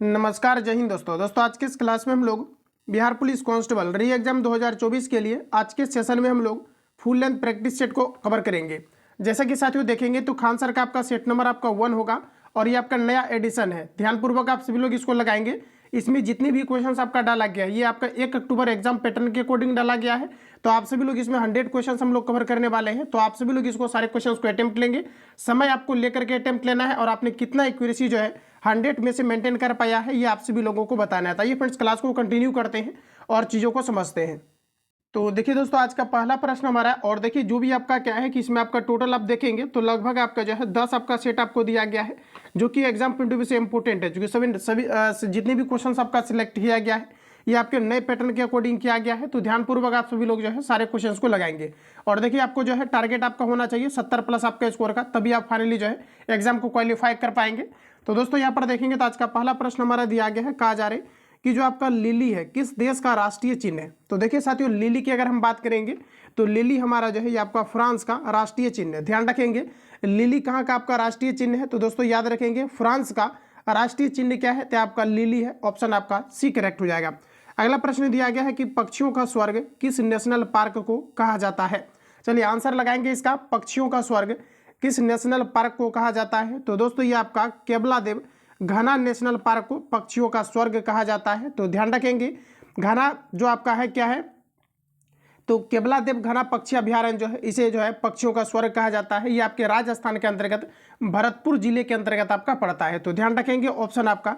नमस्कार, जय हिंद दोस्तों। आज के इस क्लास में हम लोग बिहार पुलिस कांस्टेबल री एग्जाम 2024 के लिए आज के सेशन में हम लोग फुल लेंथ प्रैक्टिस सेट को कवर करेंगे। जैसा कि साथियों देखेंगे तो खान सर का आपका सेट नंबर आपका 1 होगा और ये आपका नया एडिशन है। ध्यानपूर्वक आप सभी लोग इसको लगाएंगे। इसमें जितनी भी क्वेश्चंस आपका डाला गया है ये आपका 1 अक्टूबर एग्जाम पैटर्न के अकॉर्डिंग डाला गया है। तो आप सभी लोग इसमें 100 क्वेश्चंस हम लोग कवर करने वाले हैं। तो आप सभी लोग इसको सारे क्वेश्चंस को अटेम्प्ट लेंगे। समय आपको लेकर के अटेम्प्ट लेना है और आपने कितना एक्यूरेसी जो है 100 में से मेंटेन कर पाया है ये आप सभी लोगों को बताना है। तो ये फ्रेंड्स क्लास को कंटिन्यू करते हैं और चीज़ों को समझते हैं। तो देखिए दोस्तों, आज का पहला प्रश्न हमारा है और देखिए जो भी आपका क्या है कि इसमें आपका टोटल आप देखेंगे तो लगभग आपका जो है 10 आपका सेट आपको दिया गया है, जो कि एग्जाम पॉइंट ऑफ व्यू से इंपॉर्टेंट है। क्योंकि सभी जितने भी क्वेश्चन आपका सिलेक्ट किया गया है ये आपके नए पैटर्न के अकॉर्डिंग किया गया है। तो ध्यानपूर्वक आप सभी लोग जो है सारे क्वेश्चन को लगाएंगे और देखिए आपको जो है टारगेट आपका होना चाहिए 70 प्लस आपका स्कोर का, तभी आप फाइनली जो है एग्जाम को क्वालिफाई कर पाएंगे। तो दोस्तों यहाँ पर देखेंगे तो आज का पहला प्रश्न हमारा दिया गया है, कहा जा रहा है कि जो आपका लिली है किस देश का राष्ट्रीय चिन्ह है। तो देखिए साथियों, लिली की अगर हम बात करेंगे तो लिली हमारा जो है ये आपका फ्रांस का राष्ट्रीय चिन्ह है। ध्यान रखेंगे लिली कहाँ का आपका राष्ट्रीय चिन्ह है। तो दोस्तों याद रखेंगे फ्रांस का राष्ट्रीय चिन्ह क्या है, तो आपका लिली है। ऑप्शन आपका सी करेक्ट हो जाएगा। अगला प्रश्न दिया गया है कि पक्षियों का स्वर्ग किस नेशनल पार्क को कहा जाता है। चलिए आंसर लगाएंगे इसका, पक्षियों का स्वर्ग किस नेशनल पार्क को कहा जाता है। तो दोस्तों ये आपका केवलादेव घना नेशनल पार्क को पक्षियों का स्वर्ग कहा जाता है। तो ध्यान रखेंगे घना जो आपका है क्या है, तो केवलादेव घना पक्षी अभ्यारण्य जो है इसे जो है पक्षियों का स्वर्ग कहा जाता है। ये आपके राजस्थान के अंतर्गत भरतपुर जिले के अंतर्गत आपका पड़ता है। तो ध्यान रखेंगे ऑप्शन आपका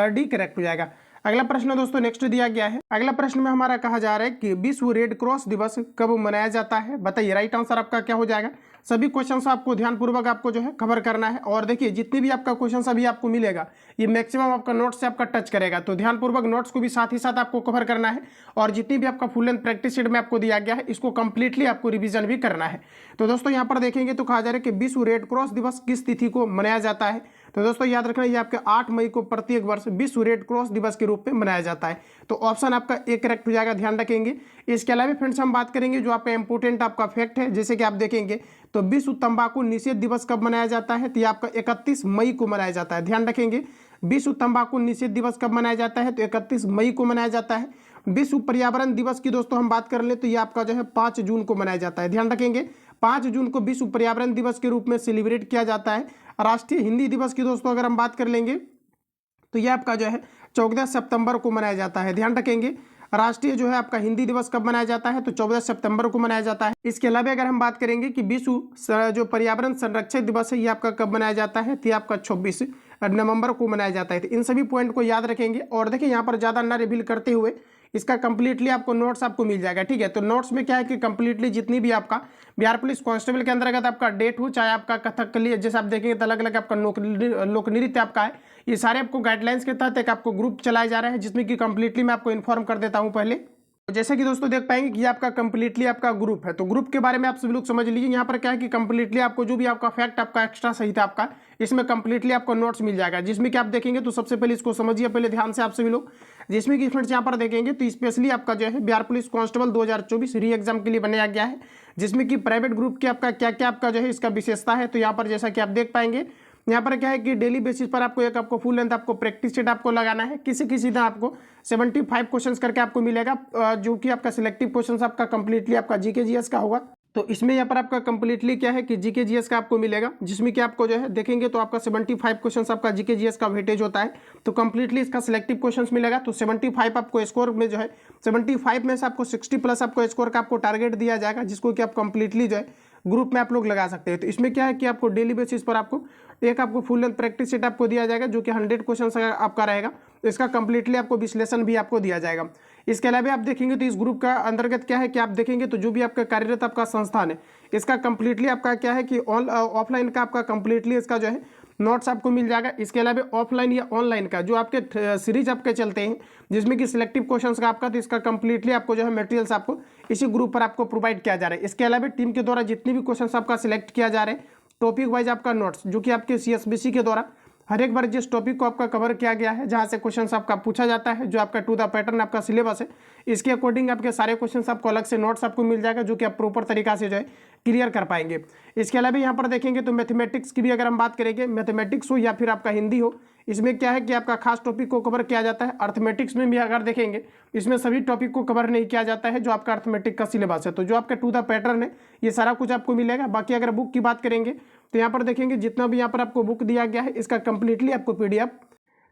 डी करेक्ट हो जाएगा। अगला प्रश्न दोस्तों नेक्स्ट दिया गया है। अगला प्रश्न में हमारा कहा जा रहा है कि विश्व रेड क्रॉस दिवस कब मनाया जाता है। बताइए राइट आंसर आपका क्या हो जाएगा। सभी क्वेश्चंस आपको ध्यानपूर्वक आपको जो है कवर करना है और देखिए जितने भी आपका क्वेश्चन अभी आपको मिलेगा ये मैक्सिमम आपका नोट्स से आपका टच करेगा। तो ध्यानपूर्वक नोट्स को भी साथ ही साथ आपको कवर करना है और जितनी भी आपका फुल लेंथ प्रैक्टिस शीट में आपको दिया गया है इसको कंप्लीटली आपको रिवीजन भी करना है। तो दोस्तों यहाँ पर देखेंगे तो कहा जा रहा है कि विश्व रेड क्रॉस दिवस किस तिथि को मनाया जाता है। तो दोस्तों याद रखना ये आपके 8 मई को प्रत्येक वर्ष विश्व रेड क्रॉस दिवस के रूप में मनाया जाता है। तो ऑप्शन आपका ए करेक्ट हो जाएगा, ध्यान रखेंगे। इसके अलावा फ्रेंड्स हम बात करेंगे जो आपका इंपोर्टेंट आपका फैक्ट है, जैसे कि आप देखेंगे तो विश्व तंबाकू निषेध दिवस कब मनाया जाता है। तो ये आपका 31 मई को मनाया जाता है। ध्यान रखेंगे विश्व तंबाकू निषेध दिवस कब मनाया जाता है, तो 31 मई को मनाया जाता है। विश्व पर्यावरण दिवस की दोस्तों हम बात कर ले तो ये आपका जो है 5 जून को मनाया जाता है। ध्यान रखेंगे 5 जून को विश्व पर्यावरण दिवस के रूप में सेलिब्रेट किया जाता है। राष्ट्रीय हिंदी दिवस की दोस्तों अगर हम बात कर लेंगे तो यह आपका जो है 14 सितंबर को मनाया जाता है। ध्यान रखेंगे राष्ट्रीय जो है आपका हिंदी दिवस कब मनाया जाता है, तो 14 सितंबर को मनाया जाता है। इसके अलावा अगर हम बात करेंगे कि विश्व जो पर्यावरण संरक्षण दिवस है ये आपका कब मनाया जाता है, तो ये आपका 26 नवंबर को मनाया जाता है। तो इन सभी पॉइंट को याद रखेंगे और देखिए यहाँ पर ज़्यादा ना रिवील करते हुए इसका कंप्लीटली आपको नोट्स आपको मिल जाएगा। ठीक है, तो नोट्स में क्या है कि कंप्लीटली जितनी भी आपका बिहार पुलिस कांस्टेबल के अंतर्गत आपका डेट हो, चाहे आपका कथकली जैसे आप देखेंगे तो अलग अलग आपका लोक नृत्य आपका है, ये सारे आपको गाइडलाइंस के तहत एक आपको ग्रुप चलाए जा रहे हैं जिसमें कि कंप्लीटली मैं आपको इन्फॉर्म कर देता हूँ पहले। तो जैसे कि दोस्तों देख पाएंगे कि आपका कंप्लीटली आपका ग्रुप है, तो ग्रुप के बारे में आप सभी लोग समझ लीजिए। यहाँ पर क्या है कि कंप्लीटली आपको जो भी आपका फैक्ट आपका एक्स्ट्रा सही था आपका इसमें कंप्लीटली आपको नोट्स मिल जाएगा, जिसमें कि आप देखेंगे तो सबसे पहले इसको समझिए पहले ध्यान से आप सभी लोग। जिसमें कि फ्रेंड्स यहाँ पर देखेंगे तो स्पेशली आपका जो है बिहार पुलिस कांस्टेबल 2024 री एग्जाम के लिए बनाया गया है, जिसमें कि प्राइवेट ग्रुप की आपका क्या क्या आपका जो है इसका विशेषता है। तो यहाँ पर जैसा कि आप देख पाएंगे यहाँ पर क्या है कि डेली बेसिस पर आपको एक आपको फुल लेंथ आपको प्रैक्टिस सेट आपको लगाना है। किसी किसी दिन आपको 75 क्वेश्चंस करके आपको मिलेगा, जो कि आपका सिलेक्टिव क्वेश्चंस आपका कंप्लीटली आपका जीके जीएस का होगा। तो इसमें यहाँ पर आपका कंप्लीटली क्या है कि जीके जीएस का आपको मिलेगा, जिसमें कि आपको जो है देखेंगे तो आपका 75 क्वेश्चंस आपका जीके जीएस का वेटेज होता है। तो कंप्लीटली इसका सिलेक्टिव क्वेश्चंस मिलेगा। तो 75 आपको स्कोर में जो है 75 में से आपको 60 प्लस आपको स्कोर का आपको टारगेट दिया जाएगा, जिसको कि आप कंप्लीटली जो है ग्रुप में आप लोग लगा सकते हैं। तो इसमें क्या है कि आपको डेली बेसिस पर आपको एक आपको फुल लेंथ प्रैक्टिस सेट आपको दिया जाएगा, जो कि 100 क्वेश्चन आपका रहेगा। इसका कंप्लीटली आपको विश्लेषण भी आपको दिया जाएगा। इसके अलावा आप देखेंगे तो इस ग्रुप का अंतर्गत क्या है कि आप देखेंगे तो जो भी आपका कार्यरत आपका संस्थान है इसका कंप्लीटली आपका क्या है कि ऑफलाइन का आपका कंप्लीटली इसका जो है नोट्स आपको मिल जाएगा। इसके अलावा ऑफलाइन या ऑनलाइन का जो आपके सीरीज आपके चलते हैं जिसमें कि सिलेक्टिव क्वेश्चंस का आपका, तो इसका कंप्लीटली आपको जो है मटेरियल्स आपको इसी ग्रुप पर आपको प्रोवाइड किया जा रहा है। इसके अलावा टीम के द्वारा जितनी भी क्वेश्चंस आपका सिलेक्ट किया जा रहा है टॉपिक वाइज आपका नोट्स, जो कि आपके सीएसबीसी के द्वारा हर एक बार जिस टॉपिक को आपका कवर किया गया है जहां से क्वेश्चंस आपका पूछा जाता है, जो आपका टू द पैटर्न आपका सिलेबस है, इसके अकॉर्डिंग आपके सारे क्वेश्चंस आपको अलग से नोट्स आपको मिल जाएगा, जो कि आप प्रॉपर तरीका से जो है क्लियर कर पाएंगे। इसके अलावा यहाँ पर देखेंगे तो मैथमेटिक्स की भी अगर हम बात करेंगे, मैथमेटिक्स हो या फिर आपका हिंदी हो, इसमें क्या है कि आपका खास टॉपिक को कवर किया जाता है। अर्थमेटिक्स में भी अगर देखेंगे इसमें सभी टॉपिक को कवर नहीं किया जाता है जो आपका अर्थमेटिक का सिलेबस है। तो जो आपका टू द पैटर्न है ये सारा कुछ आपको मिलेगा। बाकी अगर बुक की बात करेंगे तो यहाँ पर देखेंगे जितना भी यहाँ पर आपको बुक दिया गया है इसका कंप्लीटली आपको PDF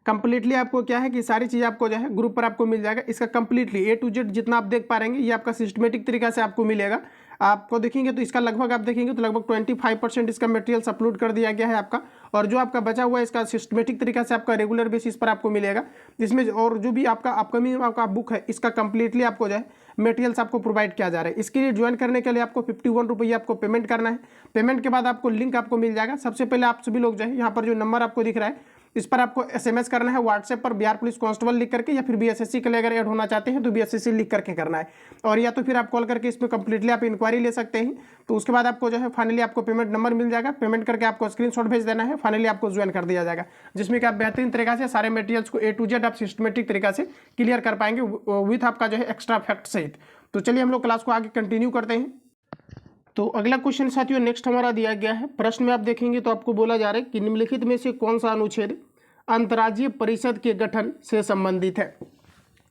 कंप्लीटली आपको क्या है कि सारी चीज़ आपको जो है ग्रुप पर आपको मिल जाएगा। इसका कंप्लीटली A to Z जितना आप देख पा रहेंगे ये आपका सिस्टमेटिक तरीका से आपको मिलेगा। आपको देखेंगे तो इसका लगभग आप देखेंगे तो लगभग 25% इसका मटेरियल अपलोड कर दिया गया है आपका, और जो आपका बचा हुआ है इसका सिस्टमेटिक तरीका से आपका रेगुलर बेसिस पर आपको मिलेगा। इसमें और जो भी आपका अपकमिंग आपका बुक है इसका कंप्लीटली आपको जो है मटेरियल्स आपको प्रोवाइड किया जा रहा है। इसके लिए ज्वाइन करने के लिए आपको 51 रुपये आपको पेमेंट करना है। पेमेंट के बाद आपको लिंक आपको मिल जाएगा। सबसे पहले आप सभी लोग जो है यहाँ पर जो नंबर आपको दिख रहा है इस पर आपको SMS करना है व्हाट्सएप पर बिहार पुलिस कांस्टेबल लिख करके, या फिर BSSC के लिए अगर ऐड होना चाहते हैं तो BSSC लिख करके करना है, और या तो फिर आप कॉल करके इसमें कंप्लीटली आप इंक्वायरी ले सकते हैं। तो उसके बाद आपको जो है फाइनली आपको पेमेंट नंबर मिल जाएगा। पेमेंट करके आपको स्क्रीनशॉट भेज देना है, फाइनली आपको ज्वाइन कर दिया जाएगा, जिसमें कि आप बेहतरीन तरीका से सारे मटेरियल्स को A to Z आप सिस्टमेटिक तरीका से क्लियर कर पाएंगे विथ आपका जो है एक्स्ट्रा फैक्ट सहित। तो चलिए हम लोग क्लास को आगे कंटिन्यू करते हैं। तो अगला क्वेश्चन साथियों नेक्स्ट हमारा दिया गया है। प्रश्न में आप देखेंगे तो आपको बोला जा रहा है कि निम्नलिखित में से कौन सा अनुच्छेद अंतर्राज्यीय परिषद के गठन से संबंधित है।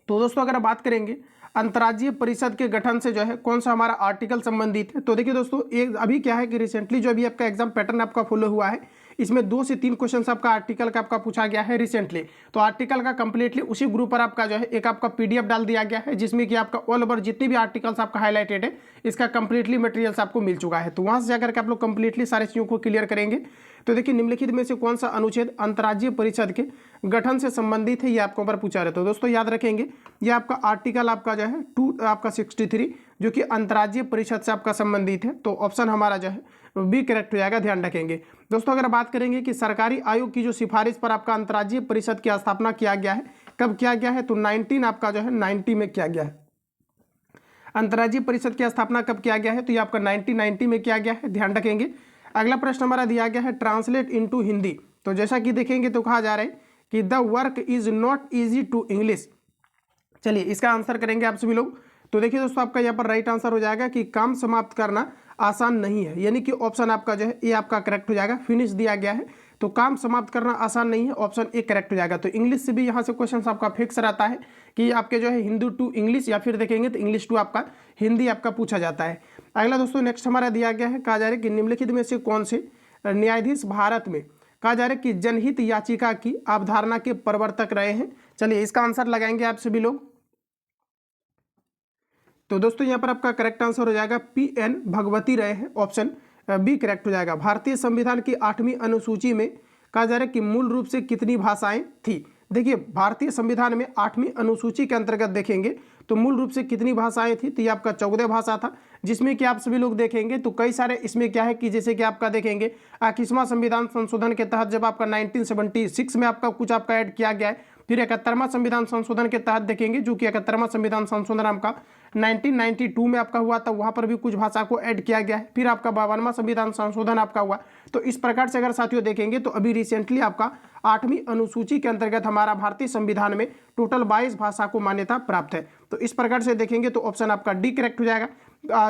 तो दोस्तों अगर बात करेंगे अंतर्राज्यीय परिषद के गठन से जो है कौन सा हमारा आर्टिकल संबंधित है, तो देखिए दोस्तों एक अभी क्या है कि रिसेंटली जो अभी आपका एग्जाम पैटर्न आपका फॉलो हुआ है इसमें 2 से 3 क्वेश्चन आपका आर्टिकल का आपका पूछा गया है रिसेंटली। तो आर्टिकल का कंप्लीटली उसी ग्रुप पर आपका जो है एक आपका PDF डाल दिया गया है, जिसमें कि आपका ऑल ओवर जितने भी आर्टिकल्स आपका हाईलाइटेड है इसका कंप्लीटली मटेरियल्स आपको मिल चुका है। तो वहां से जाकर के आप लोग कंप्लीटली सारी चीज़ों को क्लियर करेंगे। तो देखिए निम्नलिखित में से कौन सा अनुच्छेद अंतर्राज्यीय परिषद के गठन से संबंधित है, ये आपको ऊपर पूछा रहे। तो दोस्तों याद रखेंगे ये आपका आर्टिकल आपका जो है 2 आपका 63 जो कि अंतर्राज्यीय परिषद से आपका संबंधित है। तो ऑप्शन हमारा जो है B करेक्ट हो जाएगा, ध्यान रखेंगे। दोस्तों अगर बात करेंगे कि सरकारी आयोग की जो सिफारिश पर आपका अंतर्राज्यीय परिषद की स्थापना किया गया है, कब किया गया है, तो 19 आपका जो है 90 में किया गया है। अंतर्राज्यीय परिषद की स्थापना कब किया गया है, तो ये आपका 1990 में किया गया है, ध्यान रखेंगे। अगला प्रश्न हमारा दिया गया है ट्रांसलेट इनटू हिंदी। तो जैसा कि देखेंगे तो कहा जा रहा है कि the work is not easy to English. चलिए इसका आंसर करेंगे आप सभी लोग। तो देखिए दोस्तों आपका यहाँ पर राइट आंसर हो जाएगा कि काम समाप्त करना आसान नहीं है, यानी कि ऑप्शन आपका जो है ये आपका करेक्ट हो जाएगा। फिनिश दिया गया है तो काम समाप्त करना आसान नहीं है, ऑप्शन A करेक्ट हो जाएगा। तो इंग्लिश से भी यहाँ से क्वेश्चन आपका फिक्स रहता है कि आपके जो है हिंदी टू इंग्लिश, या फिर देखेंगे तो इंग्लिश टू आपका हिंदी आपका पूछा जाता है। अगला दोस्तों नेक्स्ट हमारा दिया गया है, कहा जा रहा है कि निम्नलिखित में से कौन से न्यायाधीश भारत में कहा जा रहा है कि जनहित याचिका की अवधारणा के प्रवर्तक रहे हैं। चलिए इसका आंसर लगाएंगे आप सभी लोग। तो दोस्तों यहाँ पर आपका करेक्ट आंसर हो जाएगा PN भगवती रहे हैं, ऑप्शन B करेक्ट हो जाएगा। भारतीय संविधान की 8वीं अनुसूची में कहा जा रहा है कि मूल रूप से कितनी भाषाएं थी। देखिए भारतीय संविधान में 8वीं अनुसूची के अंतर्गत देखेंगे तो मूल रूप से कितनी भाषाएं थी, तो ये आपका 14 भाषा था, जिसमें कि आप सभी लोग देखेंगे तो कई सारे इसमें क्या है कि जैसे कि आपका देखेंगे 21वां संविधान संशोधन के तहत जब आपका 1976 में आपका कुछ आपका ऐड किया गया है, फिर 71वां संविधान संशोधन के तहत देखेंगे जो कि 71वां संविधान संशोधन आपका 1992 में आपका हुआ था, वहां पर भी कुछ भाषा को ऐड किया गया है। फिर आपका 52वां संविधान संशोधन आपका हुआ। तो इस प्रकार से अगर साथियों देखेंगे तो अभी रिसेंटली आपका 8वीं अनुसूची के अंतर्गत हमारा भारतीय संविधान में टोटल 22 भाषा को मान्यता प्राप्त है। तो इस प्रकार से देखेंगे तो ऑप्शन आपका D करेक्ट हो जाएगा।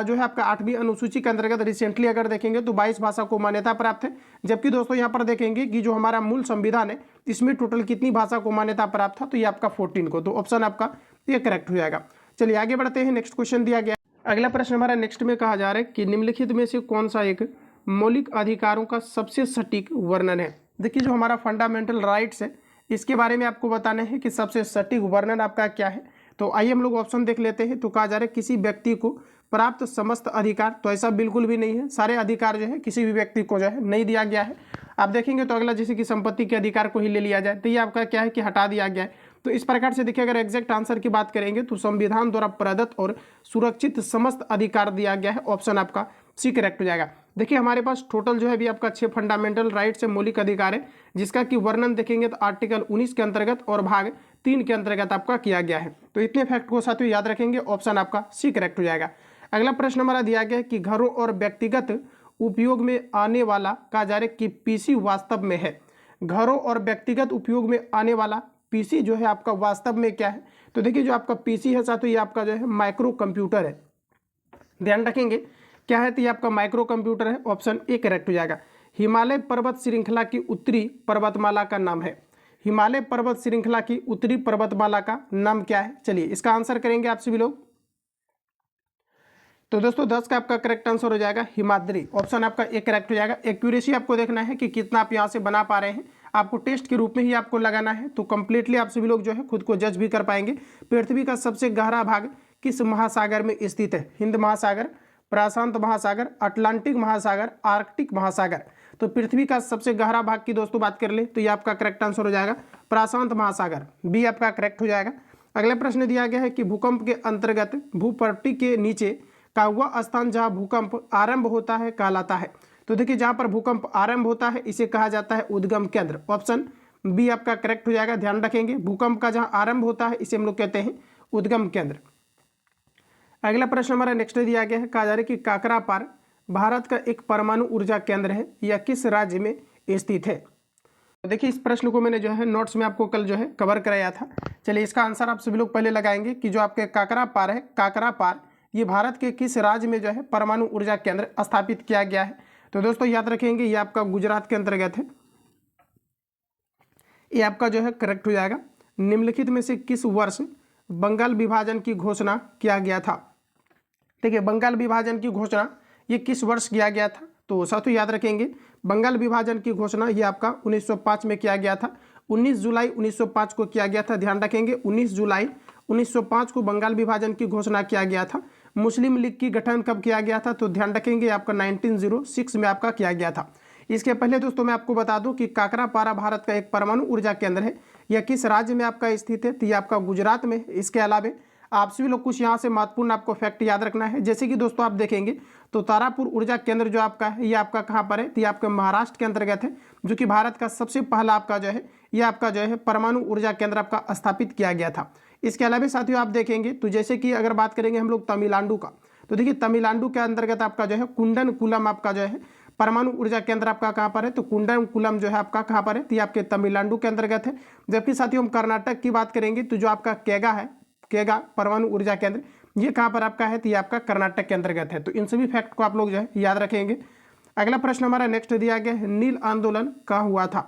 जो है आपका 8वीं अनुसूची के अंतर्गत रिसेंटली अगर देखेंगे तो 22 भाषा को मान्यता प्राप्त है। जबकि दोस्तों यहाँ पर देखेंगे कि जो हमारा मूल संविधान है इसमें टोटल कितनी भाषा को मान्यता प्राप्त था, तो ये आपका 14 को। तो ऑप्शन आपका ये करेक्ट हो जाएगा। चलिए आगे बढ़ते हैं, नेक्स्ट क्वेश्चन दिया गया। अगला प्रश्न हमारा नेक्स्ट में कहा जा रहा है कि निम्नलिखित में से कौन सा एक मौलिक अधिकारों का सबसे सटीक वर्णन है। देखिए जो हमारा फंडामेंटल राइट्स है इसके बारे में आपको बताना है कि सबसे सटीक वर्णन आपका क्या है। तो आइए हम लोग ऑप्शन देख लेते हैं। तो कहा जा रहा है किसी व्यक्ति को प्राप्त समस्त अधिकार, तो ऐसा बिल्कुल भी नहीं है। सारे अधिकार जो है किसी भी व्यक्ति को जो है नहीं दिया गया है। आप देखेंगे तो अगला जैसे कि संपत्ति के अधिकार को ही ले लिया जाए तो ये आपका क्या है कि हटा दिया गया है। तो इस प्रकार से देखिए अगर एग्जैक्ट आंसर की बात करेंगे तो संविधान द्वारा प्रदत्त और सुरक्षित समस्त अधिकार दिया गया है, ऑप्शन आपका C करेक्ट हो जाएगा। देखिए हमारे पास टोटल जो है अभी आपका 6 फंडामेंटल राइट्स से मौलिक अधिकार है, जिसका कि वर्णन देखेंगे तो आर्टिकल 19 के अंतर्गत और भाग 3 के अंतर्गत आपका किया गया है। तो इतने फैक्ट को साथियों याद रखेंगे, ऑप्शन आपका C करेक्ट हो जाएगा। अगला प्रश्न हमारा दिया गया है कि घरों और व्यक्तिगत उपयोग में आने वाला कहा जा रहा है कि PC वास्तव में है। घरों और व्यक्तिगत उपयोग में आने वाला PC जो है आपका वास्तव में क्या है। तो देखिए जो आपका PC है साथियों ये आपका जो है माइक्रो कंप्यूटर है, ध्यान रखेंगे क्या है, तो ये आपका माइक्रो कंप्यूटर है, ऑप्शन A करेक्ट हो जाएगा। हिमालय पर्वत श्रृंखला की उत्तरी पर्वतमाला का नाम है। हिमालय पर्वत श्रृंखला की उत्तरी पर्वतमाला का नाम क्या है? चलिए इसका आंसर करेंगे आप सभी लोग। तो दोस्तों 10 का आपका करेक्ट आंसर हो जाएगा हिमाद्री, ऑप्शन आपका एक करेक्ट हो जाएगा। एक्यूरेसी आपको देखना है कि कितना आप यहाँ से बना पा रहे हैं, आपको टेस्ट के रूप में ही आपको लगाना है, तो कंप्लीटली आप सभी लोग जो है खुद को जज भी कर पाएंगे। पृथ्वी का सबसे गहरा भाग किस महासागर में स्थित है? हिंद महासागर, प्रशांत महासागर, अटलांटिक महासागर, आर्कटिक महासागर। तो पृथ्वी का सबसे गहरा भाग की दोस्तों बात कर ले तो ये आपका करेक्ट आंसर हो जाएगा प्रशांत महासागर, बी आपका करेक्ट हो जाएगा। अगला प्रश्न दिया गया है कि भूकंप के अंतर्गत भूपट्टी के नीचे का वह स्थान जहां भूकंप आरंभ होता है कहलाता है। तो देखिए जहां पर भूकंप आरंभ होता है इसे कहा जाता है उद्गम केंद्र, ऑप्शन बी आपका करेक्ट हो जाएगा। ध्यान रखेंगे भूकंप का जहां आरंभ होता है इसे हम लोग कहते हैं उद्गम केंद्र। अगला प्रश्न हमारा नेक्स्ट दिया गया है, कहा जा रहा है कि काकरापार भारत का एक परमाणु ऊर्जा केंद्र है, यह किस राज्य में स्थित है? तो देखिए इस प्रश्न को मैंने जो है नोट्स में आपको कल जो है कवर कराया था। चलिए इसका आंसर आप सभी लोग पहले लगाएंगे कि जो आपके काकरापार है, काकरापार ये भारत के किस राज्य में जो है परमाणु ऊर्जा केंद्र स्थापित किया गया है? तो दोस्तों याद रखेंगे ये आपका गुजरात के अंतर्गत है, ये आपका जो है करेक्ट हो जाएगा। निम्नलिखित में से किस वर्ष बंगाल विभाजन की घोषणा किया गया था? देखिए बंगाल विभाजन की घोषणा ये किस वर्ष किया गया था? तो साथियों याद रखेंगे बंगाल विभाजन की घोषणा ये आपका 1905 में किया गया था, 19 जुलाई 1905 को किया गया था। ध्यान रखेंगे 19 जुलाई 1905 को बंगाल विभाजन की घोषणा किया गया था। मुस्लिम लीग की गठन कब किया गया था? तो ध्यान रखेंगे आपका 1906 में आपका किया गया था। इसके पहले दोस्तों मैं आपको बता दूं कि काकरापारा भारत का एक परमाणु ऊर्जा केंद्र है, यह किस राज्य में आपका स्थित है? तो ये आपका गुजरात में। इसके अलावा आप सभी लोग कुछ यहाँ से महत्वपूर्ण आपको फैक्ट याद रखना है, जैसे कि दोस्तों आप देखेंगे तो तारापुर ऊर्जा केंद्र जो आपका है ये आपका कहाँ पर है? तो ये आपका महाराष्ट्र के अंतर्गत है, जो कि भारत का सबसे पहला आपका जो है ये आपका जो है परमाणु ऊर्जा केंद्र आपका स्थापित किया गया था। इसके अलावा साथियों आप देखेंगे तो जैसे कि अगर बात करेंगे हम लोग तमिलनाडु का, तो देखिए तमिलनाडु के अंतर्गत आपका जो है कुंडनकुलम आपका जो है परमाणु ऊर्जा केंद्र आपका कहाँ पर है? तो कुंडनकुलम जो है आपका कहाँ पर है? तो ये आपके तमिलनाडु के अंतर्गत है। जबकि साथियों हम कर्नाटक की बात करेंगे तो जो आपका केगा है, केगा परमाणु ऊर्जा केंद्र ये कहाँ पर आपका है? तो ये आपका कर्नाटक के अंतर्गत है। तो इन सभी फैक्ट को आप लोग जो है याद रखेंगे। अगला प्रश्न हमारा नेक्स्ट दिया गया है, नील आंदोलन कहाँ हुआ था?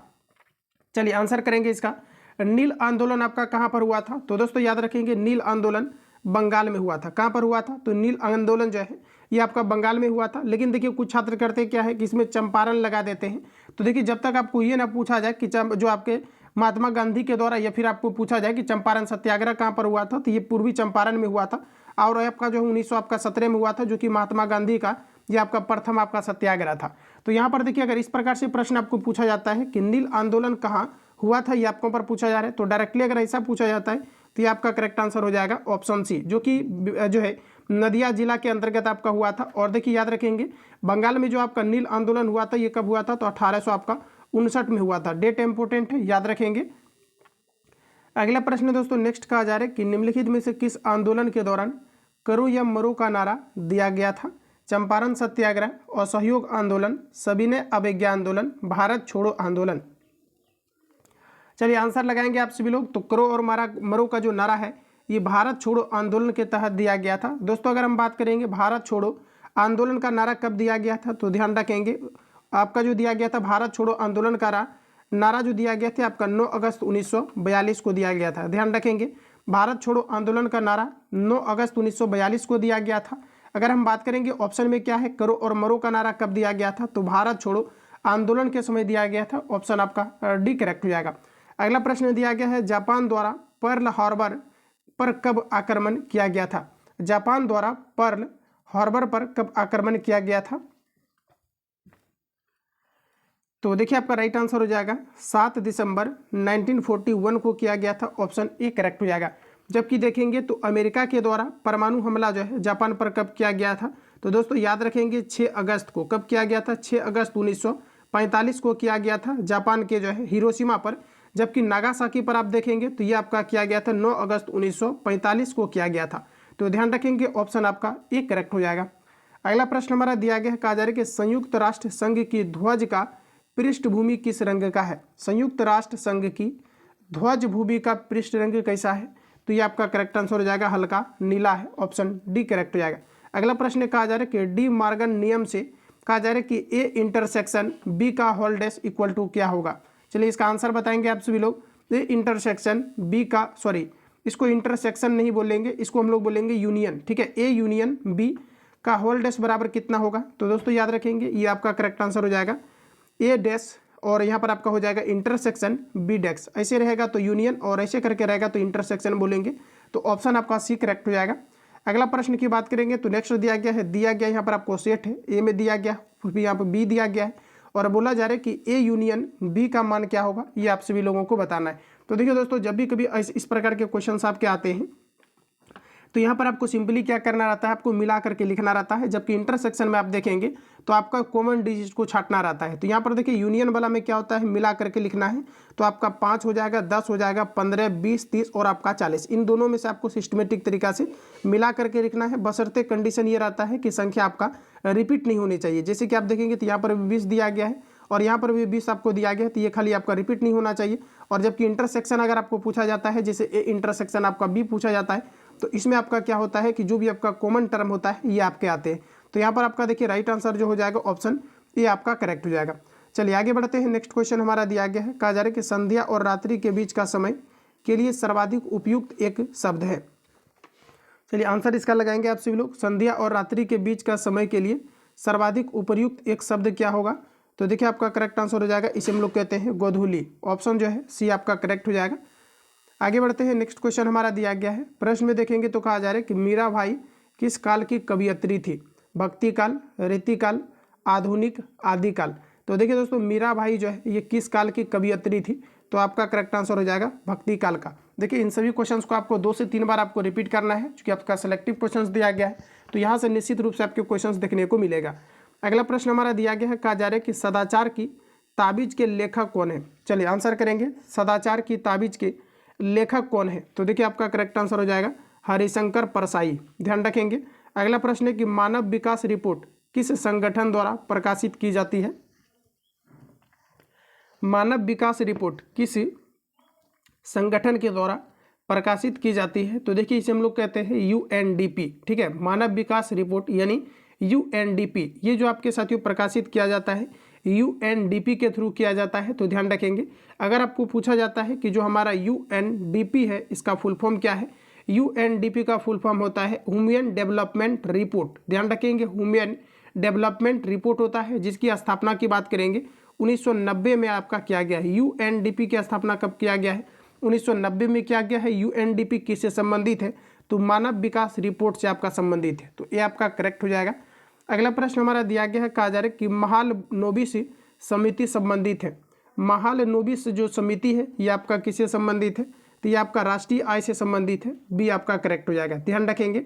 चलिए आंसर करेंगे इसका। नील आंदोलन आपका कहाँ पर हुआ था? तो दोस्तों याद रखेंगे नील आंदोलन बंगाल में हुआ था। कहाँ पर हुआ था? तो नील आंदोलन जो है ये आपका बंगाल में हुआ था। लेकिन देखिए कुछ छात्र करते क्या है कि इसमें चंपारण लगा देते हैं। तो देखिए जब तक आपको ये ना पूछा जाए कि जो आपके महात्मा गांधी के द्वारा या फिर आपको पूछा जाए कि चंपारण सत्याग्रह कहाँ पर हुआ था, तो ये पूर्वी चंपारण में हुआ था। और आपका जो 1917 में हुआ था, जो कि महात्मा गांधी का ये आपका प्रथम आपका सत्याग्रह था। तो यहाँ पर देखिए अगर इस प्रकार से प्रश्न आपको पूछा जाता है कि नील आंदोलन कहाँ हुआ था, ये आपको पर पूछा जा रहा है, तो डायरेक्टली अगर ऐसा पूछा जाता है तो ये आपका करेक्ट आंसर हो जाएगा ऑप्शन सी, जो कि जो है नदिया जिला के अंतर्गत आपका हुआ था। और देखिए याद रखेंगे बंगाल में जो आपका नील आंदोलन हुआ था ये कब हुआ था? तो 1859 में हुआ था। डेट इंपोर्टेंट है, याद रखेंगे। अगला प्रश्न दोस्तों नेक्स्ट कहा जा रहा है कि निम्नलिखित में से किस आंदोलन के दौरान करो या मरो का नारा दिया गया था? चंपारण सत्याग्रह, असहयोग आंदोलन, सविनय अवज्ञा आंदोलन, भारत छोड़ो आंदोलन। चलिए आंसर लगाएंगे आप सभी लोग। तो करो और मरो का जो नारा है ये भारत छोड़ो आंदोलन के तहत दिया गया था। दोस्तों अगर हम बात करेंगे भारत छोड़ो आंदोलन का नारा कब दिया गया था, तो ध्यान रखेंगे आपका जो दिया गया था भारत छोड़ो आंदोलन का नारा जो दिया गया था आपका 9 अगस्त 1942 को दिया गया था। ध्यान रखेंगे भारत छोड़ो आंदोलन का नारा 9 अगस्त 1942 को दिया गया था। अगर हम बात करेंगे ऑप्शन में क्या है, करो और मरो का नारा कब दिया गया था, तो भारत छोड़ो आंदोलन के समय दिया गया था। ऑप्शन आपका डी करेक्ट हो जाएगा। अगला प्रश्न दिया गया है, जापान द्वारा पर्ल हार्बर पर कब आक्रमण किया गया था? जापान द्वारा पर्ल हार्बर पर कब आक्रमण किया गया था? तो देखिए आपका राइट आंसर हो जाएगा 7 दिसंबर 1941 को किया गया था। ऑप्शन ए करेक्ट हो जाएगा। जबकि देखेंगे तो अमेरिका के द्वारा परमाणु हमला जो है जापान पर कब किया गया था? तो दोस्तों याद रखेंगे 6 अगस्त को। कब किया गया था? 6 अगस्त 1945 को किया गया था जापान के जो है हिरोशिमा पर। जबकि नागासाकी पर आप देखेंगे तो ये आपका किया गया था 9 अगस्त 1945 को किया गया था। तो ध्यान रखेंगे ऑप्शन आपका ए करेक्ट हो जाएगा। अगला प्रश्न हमारा दिया गया है, कहा जा रहा है कि संयुक्त राष्ट्र संघ की ध्वज का पृष्ठभूमि किस रंग का है? संयुक्त राष्ट्र संघ की ध्वज भूमि का पृष्ठ रंग कैसा है? तो ये आपका करेक्ट आंसर हो जाएगा हल्का नीला है। ऑप्शन डी करेक्ट हो जाएगा। अगला प्रश्न कहा जा रहा है कि डी मॉर्गन नियम से कहा जा रहा है कि ए इंटरसेक्शन बी का होल डैश इक्वल टू क्या होगा? चलिए इसका आंसर बताएंगे आप सभी लोग। ये इंटरसेक्शन बी का, सॉरी इसको इंटरसेक्शन नहीं बोलेंगे, इसको हम लोग बोलेंगे यूनियन, ठीक है। ए यूनियन बी का होल डैश बराबर कितना होगा, तो दोस्तों याद रखेंगे ये आपका करेक्ट आंसर हो जाएगा ए डैश, और यहाँ पर आपका हो जाएगा इंटरसेक्शन बी डैश। ऐसे रहेगा तो यूनियन, और ऐसे करके रहेगा तो इंटरसेक्शन बोलेंगे। तो ऑप्शन आपका सी करेक्ट हो जाएगा। अगला प्रश्न की बात करेंगे तो नेक्स्ट दिया गया यहाँ पर आपको सेट है, ए में दिया गया, फिर यहाँ पर बी दिया गया है, और बोला जा रहा है कि ए यूनियन बी का मान क्या होगा, ये आप सभी लोगों को बताना है। तो देखिए दोस्तों, जब भी कभी इस प्रकार के क्वेश्चंस आपके आते हैं तो यहाँ पर आपको सिंपली क्या करना रहता है, आपको मिला करके लिखना रहता है। जबकि इंटरसेक्शन में आप देखेंगे तो आपका कॉमन डिजिट को छांटना रहता है। तो यहाँ पर देखिए यूनियन वाला में क्या होता है, मिला करके लिखना है। तो आपका 5 हो जाएगा, 10 हो जाएगा, 15, 20, 30 और आपका 40, इन दोनों में से आपको सिस्टमेटिक तरीका से मिला करके लिखना है। बशर्ते कंडीशन ये रहता है कि संख्या आपका रिपीट नहीं होनी चाहिए। जैसे कि आप देखेंगे तो यहाँ पर 20 दिया गया है और यहाँ पर भी 20 आपको दिया गया है, तो ये खाली आपका रिपीट नहीं होना चाहिए। और जबकि इंटरसेक्शन अगर आपको पूछा जाता है, जैसे ए इंटरसेक्शन आपका बी पूछा जाता है, तो इसमें आपका क्या होता है कि जो भी आपका कॉमन टर्म होता है ये आपके आते हैं। तो यहाँ पर आपका देखिए राइट आंसर जो हो जाएगा ऑप्शन ए आपका करेक्ट हो जाएगा। चलिए आगे बढ़ते हैं। नेक्स्ट क्वेश्चन हमारा दिया गया है, कहा जा रहा है कि संध्या और रात्रि के बीच का समय के लिए सर्वाधिक उपयुक्त एक शब्द है। चलिए आंसर इसका लगाएंगे आप सभी लोग, संध्या और रात्रि के बीच का समय के लिए सर्वाधिक उपयुक्त एक शब्द क्या होगा। तो देखिए आपका करेक्ट आंसर हो जाएगा, इसे हम लोग कहते हैं गोधूली। ऑप्शन जो है सी आपका करेक्ट हो जाएगा। आगे बढ़ते हैं। नेक्स्ट क्वेश्चन हमारा दिया गया है, प्रश्न में देखेंगे तो कहा जा रहा है कि मीराबाई किस काल की कवयित्री थी, भक्ति काल, रीतिकाल, आधुनिक, आदिकाल। तो देखिए दोस्तों, मीराबाई जो है ये किस काल की कवयित्री थी, तो आपका करेक्ट आंसर हो जाएगा भक्ति काल का। देखिए इन सभी क्वेश्चंस को आपको 2 से 3 बार आपको रिपीट करना है, क्योंकि आपका सिलेक्टिव क्वेश्चंस दिया गया है, तो यहाँ से निश्चित रूप से आपके क्वेश्चंस देखने को मिलेगा। अगला प्रश्न हमारा दिया गया है, कहा जा रहा है कि सदाचार की ताबीज के लेखक कौन है। चलिए आंसर करेंगे, सदाचार की ताबीज के लेखक कौन है। तो देखिए आपका करेक्ट आंसर हो जाएगा हरिशंकर परसाई, ध्यान रखेंगे। अगला प्रश्न है कि मानव विकास रिपोर्ट किस संगठन द्वारा प्रकाशित की जाती है। मानव विकास रिपोर्ट किस संगठन के द्वारा प्रकाशित की जाती है, तो देखिए इसे हम लोग कहते हैं यूएनडीपी, ठीक है। मानव विकास रिपोर्ट यानी यूएनडीपी, ये जो आपके साथियों प्रकाशित किया जाता है यूएनडीपी के थ्रू किया जाता है। तो ध्यान रखेंगे, अगर आपको पूछा जाता है कि जो हमारा यूएनडीपी है इसका फुल फॉर्म क्या है, यूएनडीपी का फुल फॉर्म होता है ह्यूमन डेवलपमेंट रिपोर्ट। ध्यान रखेंगे, ह्यूमन डेवलपमेंट रिपोर्ट होता है, जिसकी स्थापना की बात करेंगे 1990 में आपका किया गया है। यूएनडीपी की स्थापना कब किया गया है, 1990 में किया गया है। यूएनडीपी किससे संबंधित है, तो मानव विकास रिपोर्ट से आपका संबंधित है, तो ये आपका करेक्ट हो जाएगा। अगला प्रश्न हमारा दिया गया है, कहा जा रहा है कि महालनोबिस समिति संबंधित है। महालनोबिस जो समिति है ये आपका किससे संबंधित है, तो ये आपका राष्ट्रीय आय से संबंधित है, बी आपका करेक्ट हो जाएगा, ध्यान रखेंगे।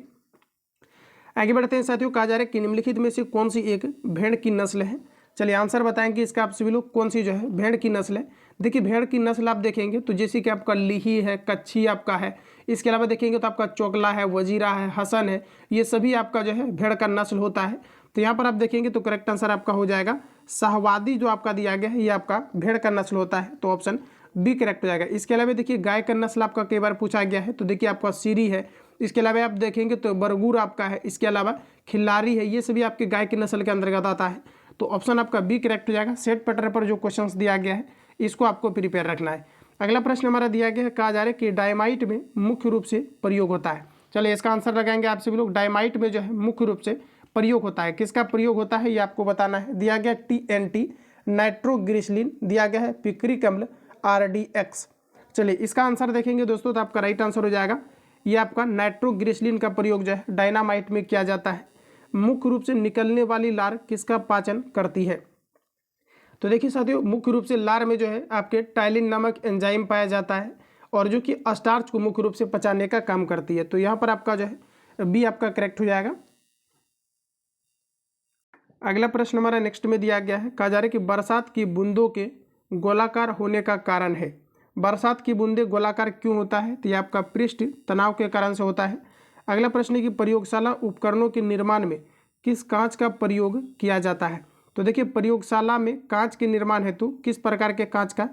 आगे बढ़ते हैं साथियों, कहा जा रहा है कि निम्नलिखित में से कौन सी एक भेड़ की नस्ल है। चलिए आंसर बताएंगे इसका आप सभी लोग, कौन सी जो है भेड़ की नस्ल है। देखिए भेड़ की नस्ल आप देखेंगे तो जैसे कि आपका लीही है, कच्छी आपका है, इसके अलावा देखेंगे तो आपका चोगला है, वजीरा है, हसन है, ये सभी आपका जो है भेड़ का नस्ल होता है। तो यहाँ पर आप देखेंगे तो करेक्ट आंसर आपका हो जाएगा शाहवादी, जो आपका दिया गया है ये आपका भेड़ का नस्ल होता है, तो ऑप्शन बी करेक्ट हो जाएगा। इसके अलावा देखिए गाय का नस्ल आपका कई बार पूछा गया है, तो देखिए आपका सीरी है, इसके अलावा आप देखेंगे तो बरगुर आपका है, इसके अलावा खिल्लारी है, ये सभी आपके गाय की नस्ल के अंतर्गत आता है, तो ऑप्शन आपका बी करेक्ट हो जाएगा। सेट पैटर्न पर जो क्वेश्चंस दिया गया है इसको आपको प्रिपेयर रखना है। अगला प्रश्न हमारा दिया गया है, कहा जा रहा है कि डायमाइट में मुख्य रूप से प्रयोग होता है। चलिए इसका आंसर लगाएंगे आप सभी लोग, डायमाइट में जो है मुख्य रूप से प्रयोग होता है, किसका प्रयोग होता है ये आपको बताना है। दिया गया TNT, नाइट्रोग्लिसरीन, दिया गया है पिक्रिक अम्ल, RDX। चलिए इसका आंसर देखेंगे दोस्तों तो आपका राइट आंसर हो जाएगा, ये आपका नाइट्रोग्लिसरीन का प्रयोग जो है डायनामाइट में किया जाता है। मुख्य रूप से निकलने वाली लार किसका पाचन करती है, तो देखिए साथियों मुख्य रूप से लार में जो है आपके टाइलिन नामक एंजाइम पाया जाता है, और जो कि स्टार्च को मुख्य रूप से पचाने का काम करती है। तो यहाँ पर आपका जो है बी आपका करेक्ट हो जाएगा। अगला प्रश्न हमारा नेक्स्ट में दिया गया है, कहा जा रहा है कि बरसात की बूंदों के गोलाकार होने का कारण है। बरसात की बूंदें गोलाकार क्यों होता है, तो यह आपका पृष्ठ तनाव के कारण से होता है। अगला प्रश्न है कि प्रयोगशाला उपकरणों के निर्माण में किस कांच का प्रयोग किया जाता है। तो देखिए प्रयोगशाला में कांच के निर्माण हेतु किस प्रकार के कांच का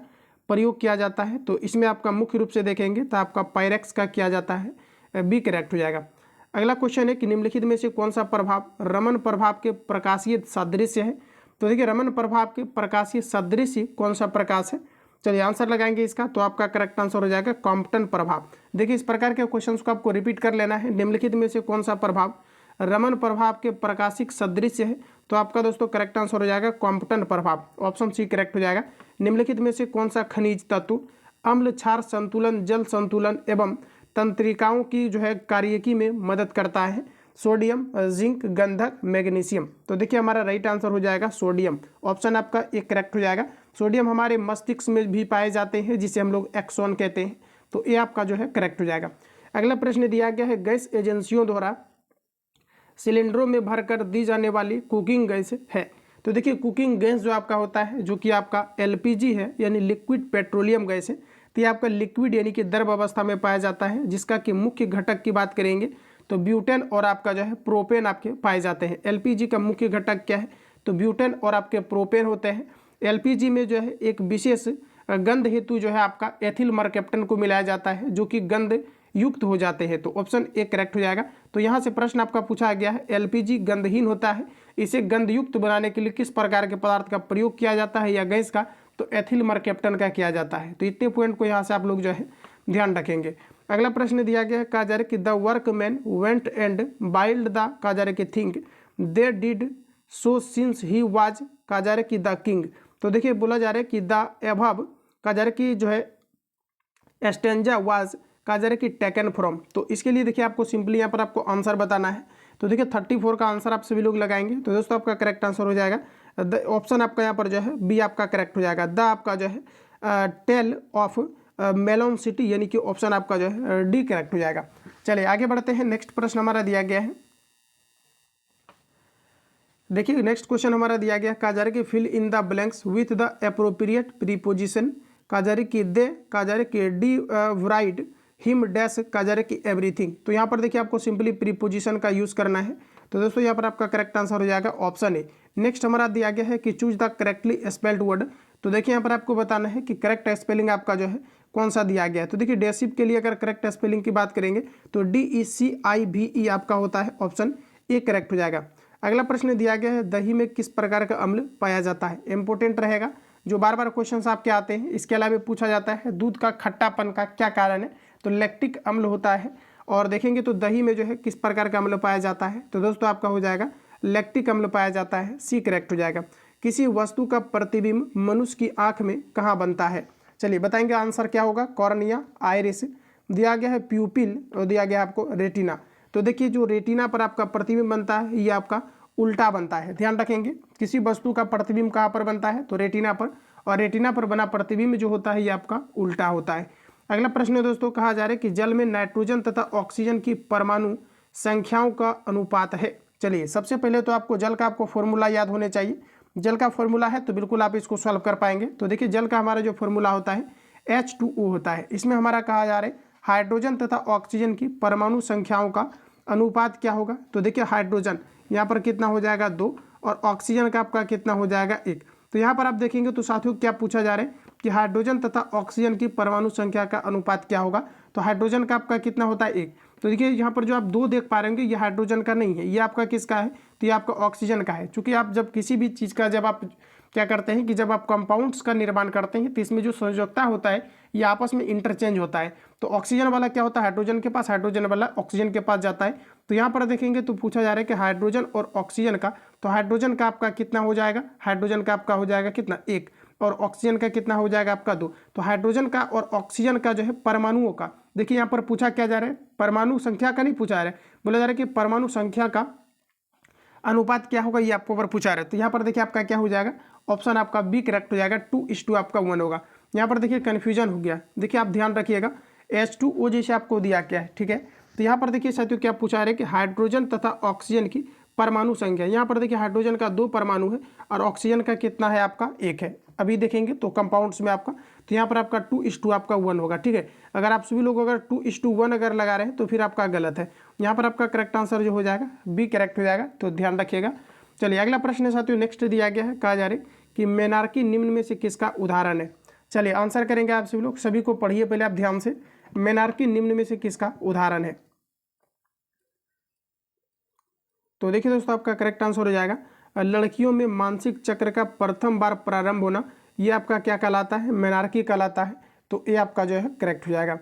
प्रयोग किया जाता है, तो इसमें आपका मुख्य रूप से देखेंगे तो आपका पायरेक्स का किया जाता है, बी करेक्ट हो जाएगा। अगला क्वेश्चन है कि निम्नलिखित में से कौन सा प्रभाव रमन प्रभाव के प्रकाशीय सादृश्य है। तो देखिए रमन प्रभाव के प्रकाशीय सादृश्य कौन सा प्रकाश है, चलिए आंसर लगाएंगे इसका, तो आपका करेक्ट आंसर हो जाएगा कॉम्पटन प्रभाव। देखिए इस प्रकार के क्वेश्चंस को आपको रिपीट कर लेना है। निम्नलिखित में से कौन सा प्रभाव रमन प्रभाव के प्रकाशिक सदृश है, तो आपका दोस्तों करेक्ट आंसर हो जाएगा कॉम्पटन प्रभाव, ऑप्शन सी करेक्ट हो जाएगा। निम्नलिखित में से कौन सा खनिज तत्व अम्ल क्षार संतुलन, जल संतुलन एवं तंत्रिकाओं की जो है कार्यकी में मदद करता है? सोडियम, जिंक, गंधक, मैग्नीशियम। तो देखिए हमारा राइट आंसर हो जाएगा सोडियम, ऑप्शन आपका एक करेक्ट हो जाएगा। सोडियम हमारे मस्तिष्क में भी पाए जाते हैं जिसे हम लोग एक्सॉन कहते हैं, तो ये आपका जो है करेक्ट हो जाएगा। अगला प्रश्न दिया गया है गैस एजेंसियों द्वारा सिलेंडरों में भरकर दी जाने वाली कुकिंग गैस है। तो देखिए कुकिंग गैस जो आपका होता है, जो कि आपका एलपीजी है यानी लिक्विड पेट्रोलियम गैस है, तो ये आपका लिक्विड यानी कि द्रव अवस्था में पाया जाता है, जिसका कि मुख्य घटक की बात करेंगे तो ब्यूटेन और आपका जो है प्रोपेन आपके पाए जाते हैं। एलपीजी का मुख्य घटक क्या है, तो ब्यूटेन और आपके प्रोपेन होते हैं। एलपीजी में जो है एक विशेष गंध हेतु जो है आपका एथिल मरकैप्टन को मिलाया जाता है, जो कि गंध युक्त हो जाते हैं, तो ऑप्शन ए करेक्ट हो जाएगा। तो यहाँ से प्रश्न आपका पूछा गया है एलपीजी गंधहीन होता है, इसे गंधयुक्त बनाने के लिए किस प्रकार के पदार्थ का प्रयोग किया जाता है या गैस का, तो एथिल मरकैप्टन का किया जाता है। तो इतने पॉइंट को यहाँ से आप लोग जो है ध्यान रखेंगे। अगला प्रश्न दिया गया है कहा जा रहा है कि the workman went and billed the कहा जा रहा है कि thing they did so since he was कहा जा रहा है कि द किंग। तो देखिए बोला जा रहा है कि द एबव कहा जा रहा है कि जो है एस्टेंजा वाज कहा जा रहा है कि टेकन फ्रॉम। तो इसके लिए देखिए आपको सिंपली यहाँ पर आपको आंसर बताना है। तो देखिए 34 का आंसर आप सभी लोग लगाएंगे, तो दोस्तों आपका करेक्ट आंसर हो जाएगा द, ऑप्शन आपका यहाँ पर जो है बी आपका करेक्ट हो जाएगा। द आपका जो है टेल ऑफ मेलोन सिटी यानी कि ऑप्शन आपका जो है डी करेक्ट हो जाएगा। चलिए आगे बढ़ते हैं। नेक्स्ट प्रश्न हमारा दिया गया है, देखिए नेक्स्ट क्वेश्चन हमारा दिया गया कहा जा रहा है कि fill in the blanks with the appropriate preposition कहा जा रहा है कि दे कहा जा रहा है कि डी राइट हिम डैश कहा जा रहा है कि एवरीथिंग। तो यहाँ पर देखिए आपको सिंपली प्रीपोजिशन का यूज करना है, तो दोस्तों यहाँ पर आपका करेक्ट आंसर हो जाएगा ऑप्शन ए। नेक्स्ट हमारा दिया गया है कि choose the correctly spelled word. तो देखिए यहाँ पर आपको बताना है कि करेक्ट स्पेलिंग आपका जो है कौन सा दिया गया है। तो देखिए डेसिव के लिए अगर करेक्ट स्पेलिंग की बात करेंगे तो DECIVE आपका होता है, ऑप्शन ए करेक्ट हो जाएगा। अगला प्रश्न दिया गया है दही में किस प्रकार का अम्ल पाया जाता है, इंपोर्टेंट रहेगा, जो बार बार क्वेश्चंस आपके आते हैं। इसके अलावा पूछा जाता है दूध का खट्टापन का क्या कारण है, तो लैक्टिक अम्ल होता है। और देखेंगे तो दही में जो है किस प्रकार का अम्ल पाया जाता है, तो दोस्तों आपका हो जाएगा लैक्टिक अम्ल पाया जाता है, सी करेक्ट हो जाएगा। किसी वस्तु का प्रतिबिंब मनुष्य की आंख में कहाँ बनता है, चलिए बताएंगे आंसर क्या होगा, कॉर्निया, आइरिस, दिया गया है प्यूपिल और दिया गया आपको रेटिना। तो देखिए जो रेटिना पर आपका प्रतिबिंब बनता है ये आपका उल्टा बनता है, ध्यान रखेंगे। किसी वस्तु का प्रतिबिंब कहाँ पर बनता है, तो रेटिना पर, और रेटिना पर बना प्रतिबिंब जो होता है ये आपका उल्टा होता है। अगला प्रश्न है दोस्तों कहा जा रहा है कि जल में नाइट्रोजन तथा ऑक्सीजन की परमाणु संख्याओं का अनुपात है। चलिए सबसे पहले तो आपको जल का आपको फॉर्मूला याद होने चाहिए। जल का फॉर्मूला है तो बिल्कुल आप इसको सॉल्व कर पाएंगे। तो देखिए जल का हमारा जो फॉर्मूला होता है H2O होता है। इसमें हमारा कहा जा रहा है हाइड्रोजन तथा ऑक्सीजन की परमाणु संख्याओं का अनुपात क्या होगा। तो देखिए हाइड्रोजन यहाँ पर कितना हो जाएगा 2 और ऑक्सीजन का आपका कितना हो जाएगा 1। तो यहाँ पर आप देखेंगे तो साथियों क्या पूछा जा रहा है कि हाइड्रोजन तथा ऑक्सीजन की परमाणु संख्या का अनुपात क्या होगा। तो हाइड्रोजन का आपका कितना होता है 1। तो देखिए यहाँ पर जो आप 2 देख पा रहे होंगे ये हाइड्रोजन का नहीं है, ये आपका किसका है, तो ये आपका ऑक्सीजन का है। चूँकि आप जब किसी भी चीज़ का जब आप क्या करते हैं कि जब आप कंपाउंड्स का निर्माण करते हैं तो इसमें जो संयोजकता होता है ये आपस में इंटरचेंज होता है। तो ऑक्सीजन वाला क्या होता है हाइड्रोजन के पास, हाइड्रोजन वाला ऑक्सीजन के पास जाता है। तो यहाँ पर देखेंगे तो पूछा जा रहा है कि हाइड्रोजन और ऑक्सीजन का, तो हाइड्रोजन का आपका कितना हो जाएगा, हाइड्रोजन का आपका हो जाएगा कितना 1 और ऑक्सीजन का कितना हो जाएगा आपका 2। तो हाइड्रोजन का और ऑक्सीजन का जो है परमाणुओं का, देखिए यहाँ पर पूछा क्या जा रहा है, परमाणु संख्या का नहीं पूछा जा रहा है, बोला जा रहा है कि परमाणु संख्या का अनुपात क्या होगा ये आपको ऊपर पूछा रहा है। तो यहाँ पर देखिए आपका क्या हो जाएगा, ऑप्शन आपका बी करेक्ट हो जाएगा, 2:1 आपका 1 होगा। यहाँ पर देखिए कन्फ्यूजन हो गया, देखिए आप ध्यान रखिएगा H2O जैसे आपको दिया क्या है, ठीक है। तो यहाँ पर देखिए साथियों क्या पूछा रहे हैं कि हाइड्रोजन तथा ऑक्सीजन की परमाणु संख्या, यहाँ पर देखिए हाइड्रोजन का 2 परमाणु है और ऑक्सीजन का कितना है आपका 1 है। अभी देखेंगे तो कंपाउंड्स में आपका, तो यहाँ पर आपका 2:1 आपका 1 होगा, ठीक है। अगर आप सभी लोग अगर 2:1 अगर लगा रहे हैं तो फिर आपका गलत है। यहाँ पर आपका करेक्ट आंसर जो हो जाएगा बी करेक्ट हो जाएगा, तो ध्यान रखिएगा। चलिए अगला प्रश्न है साथियों, नेक्स्ट दिया गया है, कहा जा रहा है कि मेनार्की निम्न में से किसका उदाहरण है। चलिए आंसर करेंगे आप सभी लोग, सभी को पढ़िए पहले आप ध्यान से, मेनार्की निम्न में से किसका उदाहरण है। तो देखिए दोस्तों आपका करेक्ट आंसर हो जाएगा लड़कियों में मानसिक चक्र का प्रथम बार प्रारंभ होना, ये आपका क्या कहलाता है, मेनार्की कहलाता है। तो ये आपका जो है करेक्ट हो जाएगा।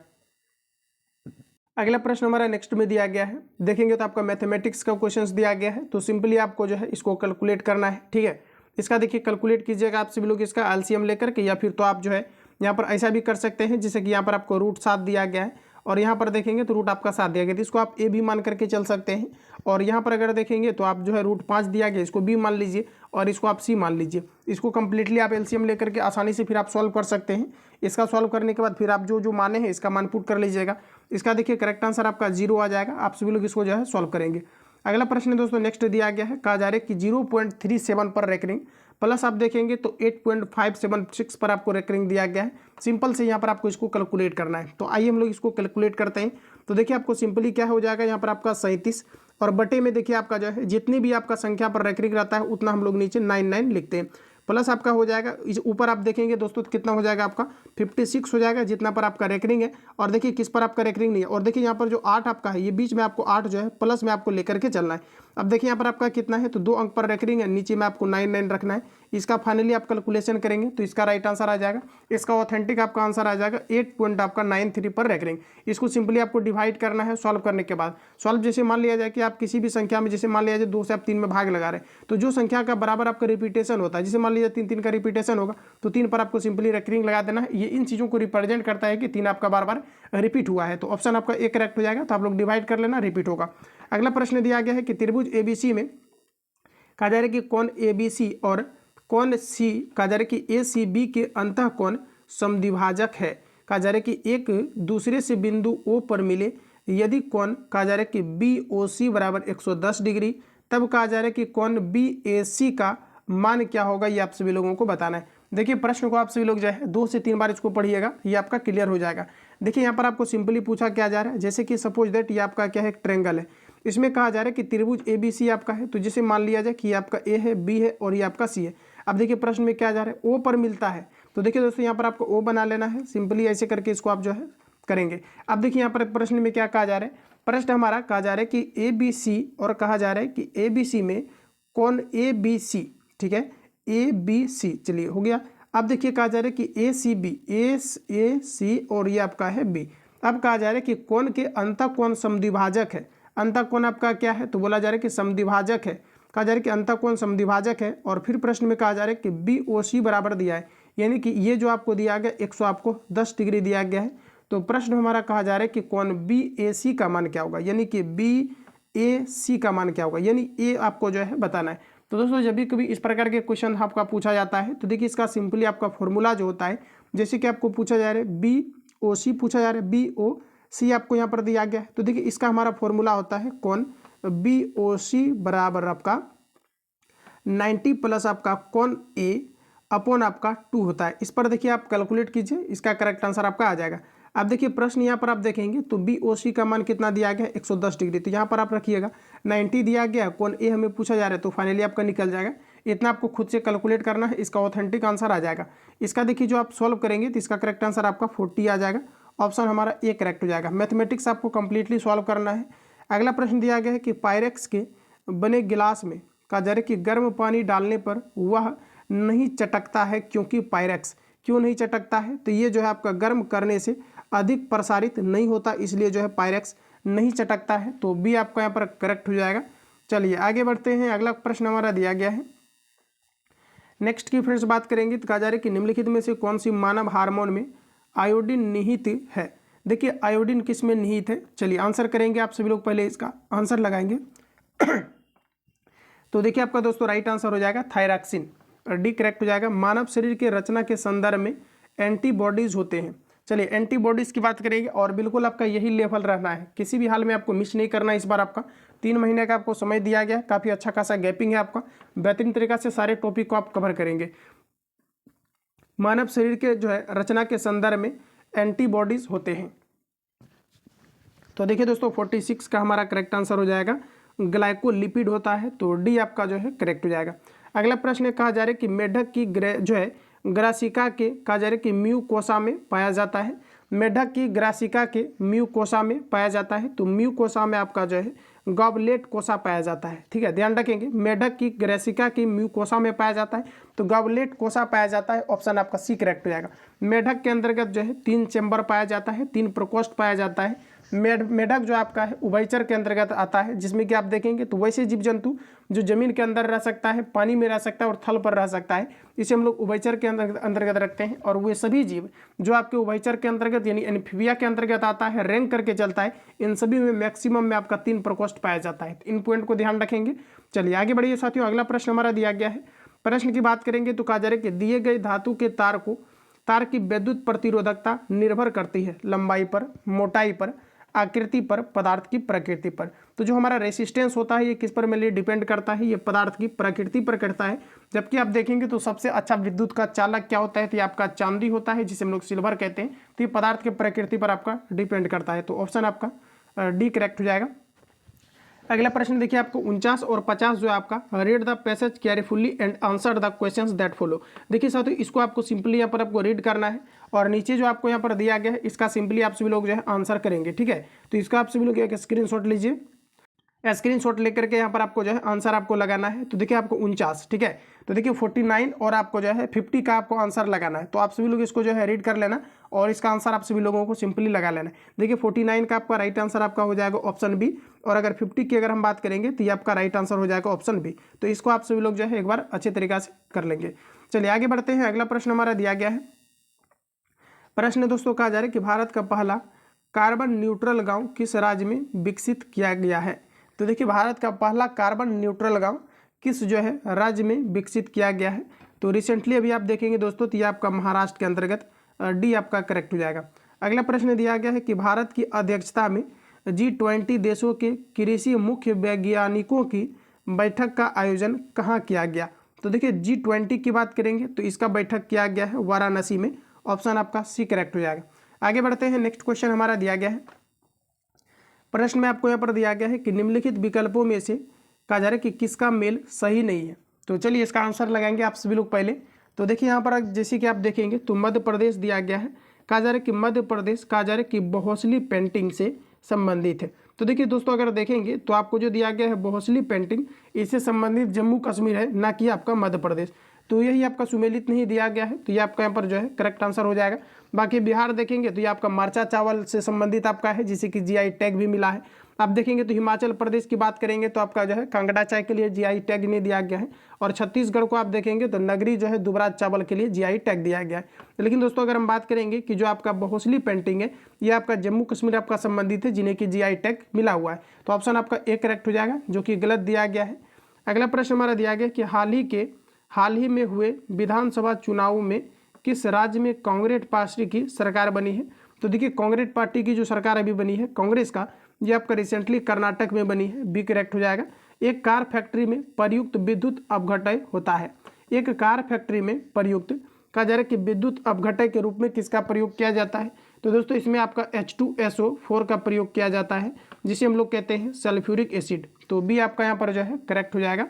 अगला प्रश्न हमारा नेक्स्ट में दिया गया है, देखेंगे तो आपका मैथमेटिक्स का क्वेश्चन दिया गया है। तो सिंपली आपको जो है इसको कैलकुलेट करना है, ठीक है। इसका देखिए कैलकुलेट कीजिएगा आप सभी लोग इसका एलसीएम लेकर के, या फिर तो आप जो है यहाँ पर ऐसा भी कर सकते हैं जैसे कि यहाँ पर आपको रूट 7 दिया गया है और यहाँ पर देखेंगे तो रूट आपका 7 दिया गया, तो इसको आप ए भी मान करके चल सकते हैं। और यहाँ पर अगर देखेंगे तो आप जो है रूट 5 दिया गया, इसको बी मान लीजिए और इसको आप सी मान लीजिए। इसको कंप्लीटली आप एलसीएम लेकर के आसानी से फिर आप सॉल्व कर सकते हैं। इसका सॉल्व करने के बाद फिर आप जो जो माने हैं इसका मान पुट कर लीजिएगा। इसका देखिए करेक्ट आंसर आपका 0 आ जाएगा। आप सभी लोग इसको जो है सॉल्व करेंगे। अगला प्रश्न दोस्तों नेक्स्ट दिया गया है, कहा जा रहा है कि 0.37 पर रेकरिंग प्लस आप देखेंगे तो 8.576 पर आपको रेकरिंग दिया गया है। सिंपल से यहाँ पर आपको इसको कैलकुलेट करना है। तो आइए हम लोग इसको कैलकुलेट करते हैं। तो देखिए आपको सिंपली क्या हो जाएगा, यहाँ पर आपका 37 और बटे में देखिए आपका जो है जितनी भी आपका संख्या पर रेकरिंग रहता है उतना हम लोग नीचे 99 लिखते हैं। प्लस आपका हो जाएगा इस ऊपर आप देखेंगे दोस्तों तो कितना हो जाएगा आपका 56 हो जाएगा जितना पर आपका रेकरिंग है। और देखिए किस पर आपका रेकरिंग नहीं है। और देखिए यहाँ पर जो 8 आपका है ये बीच में आपको 8 जो है प्लस में आपको लेकर के चलना है। अब देखिए यहाँ पर आपका कितना है, तो 2 अंक पर रेकरिंग है, नीचे में आपको 99 रखना है। इसका फाइनली आप कैलकुलेशन करेंगे तो इसका राइट आंसर आ जाएगा। इसका ऑथेंटिक आपका आंसर आ जाएगा 8.93 पर रेकरिंग। इसको सिंपली आपको डिवाइड करना है सॉल्व करने के बाद। सॉल्व जैसे मान लिया जाए कि आप किसी भी संख्या में, जैसे मान लिया जाए 2 से आप 3 में भाग लगा रहे हैं, तो जो संख्या का बराबर आपका रिपीटेशन होता है, जैसे मान लीजिए 3 का रिपीटेशन होगा तो 3 पर आपको सिंपली रेकरिंग लगा देना है। ये इन चीज़ों को रिप्रेजेंट करता है कि 3 आपका बार बार रिपीट हुआ है। तो ऑप्शन आपका ए करेक्ट हो जाएगा। तो आप लोग डिवाइड कर लेना, रिपीट होगा। अगला प्रश्न दिया गया है कि त्रिभुज एबीसी में कहा जा रहा है कि कौन एबीसी और कौन सी, कहा जा रहा है कि ए सी बी के अंतः कौन समद्विभाजक है। कहा जा रहा है कि एक दूसरे से बिंदु ओ पर मिले, यदि कौन, कहा जा रहा है कि बी ओ सी बराबर 110 डिग्री, तब कहा जा रहा है कि कौन बी ए सी का मान क्या होगा, ये आप सभी लोगों को बताना है। देखिए प्रश्न को आप सभी लोग जो है 2 से 3 बार इसको पढ़िएगा, ये आपका क्लियर हो जाएगा। देखिए यहाँ पर आपको सिंपली पूछा क्या जा रहा है, जैसे कि सपोज दैट ये आपका क्या है, एक ट्रेंगल है। इसमें कहा जा रहा है कि त्रिभुज एबीसी आपका है, तो जैसे मान लिया जाए कि ये आपका ए है, बी है और ये आपका सी है। अब देखिए प्रश्न में क्या जा रहा है, ओ पर मिलता है। तो देखिए दोस्तों यहाँ पर आपको ओ बना लेना है, सिंपली ऐसे करके इसको आप जो है करेंगे। अब देखिए यहाँ पर प्रश्न में क्या कहा जा रहा है, प्रश्न हमारा कहा जा रहा है कि ए बी सी, और कहा जा रहा है कि ए बी सी में कौन ए बी सी, ठीक है, ए बी सी, चलिए हो गया। अब देखिए कहा जा रहा है कि ए सी बी, ए सी और ये आपका है बी। अब कहा जा रहा है कि कौन के अंतः कौन समद्विभाजक है। अंतः कौन आपका क्या है, तो बोला जा रहा है कि समद्विभाजक है। कहा जा रहा है कि अंतः कौन समद्विभाजक है। और फिर प्रश्न में कहा जा रहा है कि बी ओ सी बराबर दिया है, यानी कि ये जो आपको दिया गया 110 डिग्री दिया गया है। तो प्रश्न हमारा कहा जा रहा है कि कौन बी ए सी का मान क्या होगा, यानी कि बी ए सी का मान क्या होगा, यानी ए आपको जो है बताना है। तो दोस्तों जब भी कभी इस प्रकार के क्वेश्चन आपका पूछा जाता है तो देखिए इसका सिंपली आपका फॉर्मूला जो होता है, जैसे कि आपको पूछा जा रहा है बी ओ सी पूछा जा रहा है, बी ओ सी आपको यहाँ पर दिया गया है। तो देखिए इसका हमारा फॉर्मूला होता है कौन बी ओ सी बराबर आपका 90 प्लस आपका कौन ए अपॉन आपका 2 होता है। इस पर देखिए आप कैलकुलेट कीजिए, इसका करेक्ट आंसर आपका आ जाएगा। अब देखिए प्रश्न यहाँ पर आप देखेंगे तो बी ओ सी का मान कितना दिया गया है, 110 डिग्री। तो यहाँ पर आप रखिएगा 90 दिया गया, कौन ए हमें पूछा जा रहा है, तो फाइनली आपका निकल जाएगा। इतना आपको खुद से कैलकुलेट करना है, इसका ऑथेंटिक आंसर आ जाएगा। इसका देखिए जो आप सॉल्व करेंगे तो इसका करेक्ट आंसर आपका 40 आ जाएगा। ऑप्शन हमारा ए करेक्ट हो जाएगा। मैथमेटिक्स आपको कंप्लीटली सॉल्व करना है। अगला प्रश्न दिया गया है कि पायरेक्स के बने गिलास में कहा जा रहा है कि गर्म पानी डालने पर वह नहीं चटकता है, क्योंकि पायरेक्स क्यों नहीं चटकता है, तो ये जो है आपका गर्म करने से अधिक प्रसारित नहीं होता, इसलिए जो है पायरेक्स नहीं चटकता है। तो बी आपका यहाँ पर करेक्ट हो जाएगा। चलिए आगे बढ़ते हैं। अगला प्रश्न हमारा दिया गया है नेक्स्ट की फ्रेंड्स बात करेंगे। तो कहा जा रहा है कि निम्नलिखित में से कौन सी मानव हार्मोन में आयोडीन निहित है। देखिए आयोडीन किस में निहित है, चलिए आंसर करेंगे आप सभी लोग, पहले इसका आंसर लगाएंगे। तो देखिए आपका दोस्तों राइट आंसर हो जाएगा थायरॉक्सिन, और डी करेक्ट हो जाएगा। मानव शरीर के रचना के संदर्भ में एंटीबॉडीज होते हैं। चलिए एंटीबॉडीज की बात करेंगे और बिल्कुल आपका यही लेवल रहना है, किसी भी हाल में आपको मिस नहीं करना है। इस बार आपका 3 महीने का आपको समय दिया गया है, काफ़ी अच्छा खासा गैपिंग है आपका, बेहतरीन तरीका से सारे टॉपिक को आप कवर करेंगे। मानव शरीर के जो है रचना के संदर्भ में एंटीबॉडीज होते हैं। तो देखिए दोस्तों 46 का हमारा करेक्ट आंसर हो जाएगा, ग्लाइकोलिपिड होता है। तो डी आपका जो है करेक्ट हो जाएगा। अगला प्रश्न कहा जा रहा है कि मेढक की जो है ग्रासिका के, कहा जा रहा है कि म्यूकोसा में पाया जाता है। मेढक की ग्रासिका के म्यूकोसा में पाया जाता है। तो म्यूकोसा में आपका जो है गॉबलेट कोसा पाया जाता है। ठीक है, ध्यान रखेंगे, मेढक की ग्रासिका की म्यूकोसा में पाया जाता है। तो गॉबलेट कोसा पाया जाता है, ऑप्शन आपका सी करेक्ट हो जाएगा। मेढक के अंतर्गत जो है 3 चेंबर पाया जाता है, 3 प्रकोष्ठ पाया जाता है। मेढक जो आपका है उभयचर के अंतर्गत आता है, जिसमें कि आप देखेंगे तो वैसे जीव जंतु जो जमीन के अंदर रह सकता है, पानी में रह सकता है और थल पर रह सकता है, इसे हम लोग उभयचर के अंतर्गत रखते हैं। और वे सभी जीव जो आपके उभयचर के अंतर्गत यानी एम्फीबिया के अंतर्गत आता है, रैंक करके चलता है, इन सभी में मैक्सिमम में आपका 3 प्रकोष्ठ पाया जाता है। इन पॉइंट को ध्यान रखेंगे। चलिए आगे बढ़िए साथियों, अगला प्रश्न हमारा दिया गया है। प्रश्न की बात करेंगे तो कहा जा रहा है कि दिए गए धातु के तार की विद्युत प्रतिरोधकता निर्भर करती है लंबाई पर, मोटाई पर, आकृति पर, पदार्थ की प्रकृति पर। तो जो हमारा रेसिस्टेंस होता है ये किस पर मेनली डिपेंड करता है, ये पदार्थ की प्रकृति पर करता है। जबकि आप देखेंगे तो सबसे अच्छा विद्युत का चालक क्या होता है, तो ये आपका चांदी होता है, जिसे हम लोग सिल्वर कहते हैं। तो ये पदार्थ के प्रकृति पर आपका डिपेंड करता है। तो ऑप्शन आपका डी करेक्ट हो जाएगा। अगला प्रश्न देखिए आपको 49 और 50 जो है आपका, read the passage carefully and answer the questions that follow. देखिए साथियों, इसको आपको सिंपली यहाँ पर आपको रीड करना है और नीचे जो आपको यहाँ पर दिया गया है इसका सिंपली आप सभी लोग जो है आंसर करेंगे। ठीक है, तो इसका आप सभी लोग एक स्क्रीनशॉट लीजिए। स्क्रीनशॉट लेकर के यहाँ पर आपको जो है आंसर आपको लगाना है। तो देखिए आपको 49, ठीक है, तो देखिए 49 और आपको जो है 50 का आपको आंसर लगाना है। तो आप सभी लोग इसको जो है रीड कर लेना और इसका आंसर आप सभी लोगों को सिंपली लगा लेना है। देखिए 49 का आपका राइट आंसर आपका हो जाएगा ऑप्शन बी, और अगर 50 की अगर हम बात करेंगे तो ये आपका राइट आंसर हो जाएगा ऑप्शन बी। तो इसको आप सभी लोग जो है एक बार अच्छे तरीके से कर लेंगे। चलिए आगे बढ़ते हैं। अगला प्रश्न हमारा दिया गया है। प्रश्न दोस्तों कहा जा रहा है कि भारत का पहला कार्बन न्यूट्रल गाँव किस राज्य में विकसित किया गया है। तो देखिए भारत का पहला कार्बन न्यूट्रल गांव किस जो है राज्य में विकसित किया गया है। तो रिसेंटली अभी आप देखेंगे दोस्तों तो ये आपका महाराष्ट्र के अंतर्गत डी आपका करेक्ट हो जाएगा। अगला प्रश्न दिया गया है कि भारत की अध्यक्षता में G20 देशों के कृषि मुख्य वैज्ञानिकों की बैठक का आयोजन कहाँ किया गया। तो देखिए G20 की बात करेंगे तो इसका बैठक किया गया है वाराणसी में, ऑप्शन आपका सी करेक्ट हो जाएगा। आगे बढ़ते हैं। नेक्स्ट क्वेश्चन हमारा दिया गया है। प्रश्न में आपको यहाँ पर दिया गया है कि निम्नलिखित विकल्पों में से कहा जा रहा है कि किसका मेल सही नहीं है। तो चलिए इसका आंसर लगाएंगे आप सभी लोग पहले। तो देखिए यहाँ पर जैसे कि आप देखेंगे तो मध्य प्रदेश दिया गया है। कहा जा रहा है कि मध्य प्रदेश कहा जा रहा है कि बहुसली पेंटिंग से संबंधित है। तो देखिए दोस्तों अगर देखेंगे तो आपको जो दिया गया है बहुसली पेंटिंग, इससे संबंधित जम्मू कश्मीर है, ना कि आपका मध्य प्रदेश। तो यही आपका सुमेलित नहीं दिया गया है, तो ये आपका यहाँ पर जो है करेक्ट आंसर हो जाएगा। बाकी बिहार देखेंगे तो ये आपका मरचा चावल से संबंधित आपका है, जिसे कि जीआई टैग भी मिला है। आप देखेंगे तो हिमाचल प्रदेश की बात करेंगे तो आपका जो है कांगड़ा चाय के लिए जीआई टैग नहीं दिया गया है, और छत्तीसगढ़ को आप देखेंगे तो नगरी जो है दुबराज चावल के लिए जीआई टैग दिया गया है। लेकिन दोस्तों अगर हम बात करेंगे कि जो आपका बहुसली पेंटिंग है ये आपका जम्मू कश्मीर आपका संबंधित है, जिन्हें कि जीआई टैग मिला हुआ है। तो ऑप्शन आपका ए करेक्ट हो जाएगा, जो कि गलत दिया गया है। अगला प्रश्न हमारा दिया गया कि हाल ही में हुए विधानसभा चुनाव में किस राज्य में कांग्रेस पार्टी की सरकार बनी है। तो देखिए कांग्रेस पार्टी की जो सरकार अभी बनी है कांग्रेस का, ये आपका रिसेंटली कर्नाटक में बनी है, बी करेक्ट हो जाएगा। एक कार फैक्ट्री में प्रयुक्त विद्युत अपघटय होता है। एक कार फैक्ट्री में प्रयुक्त कहा जा रहा है कि विद्युत अपघटय के रूप में किसका प्रयोग किया जाता है। तो दोस्तों इसमें आपका H2SO4 का प्रयोग किया जाता है, जिसे हम लोग कहते हैं सल्फ्यूरिक एसिड। तो बी आपका यहाँ पर जो है करेक्ट हो जाएगा।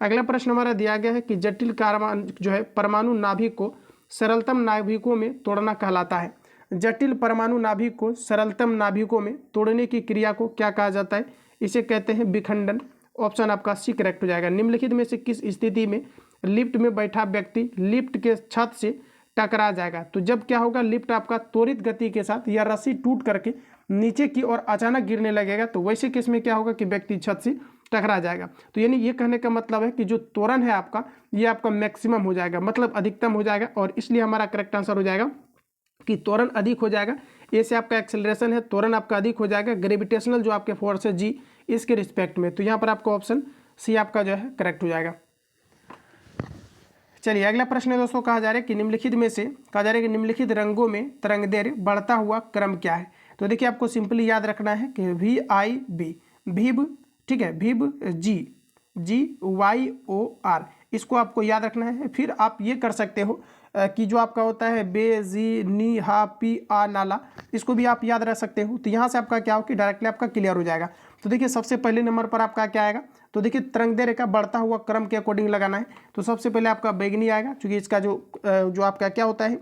अगला प्रश्न हमारा दिया गया है कि जटिल जो है परमाणु नाभिक को सरलतम नाभिकों में तोड़ना कहलाता है। जटिल परमाणु नाभिक को सरलतम नाभिकों में तोड़ने की क्रिया को क्या कहा जाता है। इसे कहते हैं विखंडन। ऑप्शन आपका सी करेक्ट हो जाएगा। निम्नलिखित में से किस स्थिति में लिफ्ट में बैठा व्यक्ति लिफ्ट के छत से टकरा जाएगा। तो जब क्या होगा, लिफ्ट आपका त्वरित गति के साथ या रस्सी टूट करके नीचे की ओर अचानक गिरने लगेगा, तो वैसे केस में क्या होगा कि व्यक्ति छत से टकरा जाएगा। तो यानी ये कहने का मतलब है कि जो त्वरण है आपका ये आपका मैक्सिमम हो जाएगा, मतलब अधिकतम हो जाएगा, और इसलिए हमारा करेक्ट आंसर हो जाएगा कि त्वरण अधिक हो जाएगा। ए से आपका एक्सेलरेशन है, त्वरण आपका अधिक हो जाएगा ग्रेविटेशनल जो आपके फोर्स है जी, इसके रिस्पेक्ट में। तो यहाँ पर आपका ऑप्शन सी आपका जो है करेक्ट हो जाएगा। चलिए अगला प्रश्न है दोस्तों, कहा जा रहा है कि निम्नलिखित में से कहा जा रहा है कि निम्नलिखित रंगों में तरंगदैर्घ्य बढ़ता हुआ क्रम क्या है। तो देखिए आपको सिंपली याद रखना है कि VIB विब, ठीक है, विब GYOR, इसको आपको याद रखना है। फिर आप ये कर सकते हो कि जो आपका होता है बे जी नी हा पी आ नाला, इसको भी आप याद रख सकते हो। तो यहाँ से आपका क्या हो कि डायरेक्टली आपका क्लियर हो जाएगा। तो देखिए सबसे पहले नंबर पर आपका क्या आएगा, तो देखिए तरंगदैर्घ्य का बढ़ता हुआ क्रम के अकॉर्डिंग लगाना है। तो सबसे पहले आपका बैगनी आएगा, क्योंकि इसका जो आपका क्या होता है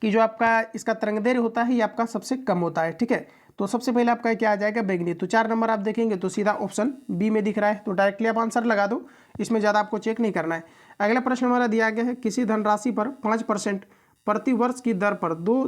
कि जो आपका इसका तरंगदैर्घ्य होता है ये आपका सबसे कम होता है, ठीक है। तो सबसे पहले आपका क्या आ जाएगा, बैगनी। तो 4 नंबर आप देखेंगे तो सीधा ऑप्शन बी में दिख रहा है, तो डायरेक्टली आप आंसर लगा दो, इसमें ज़्यादा आपको चेक नहीं करना है। अगला प्रश्न हमारा दिया गया है, किसी धनराशि पर 5% प्रति वर्ष की दर पर 2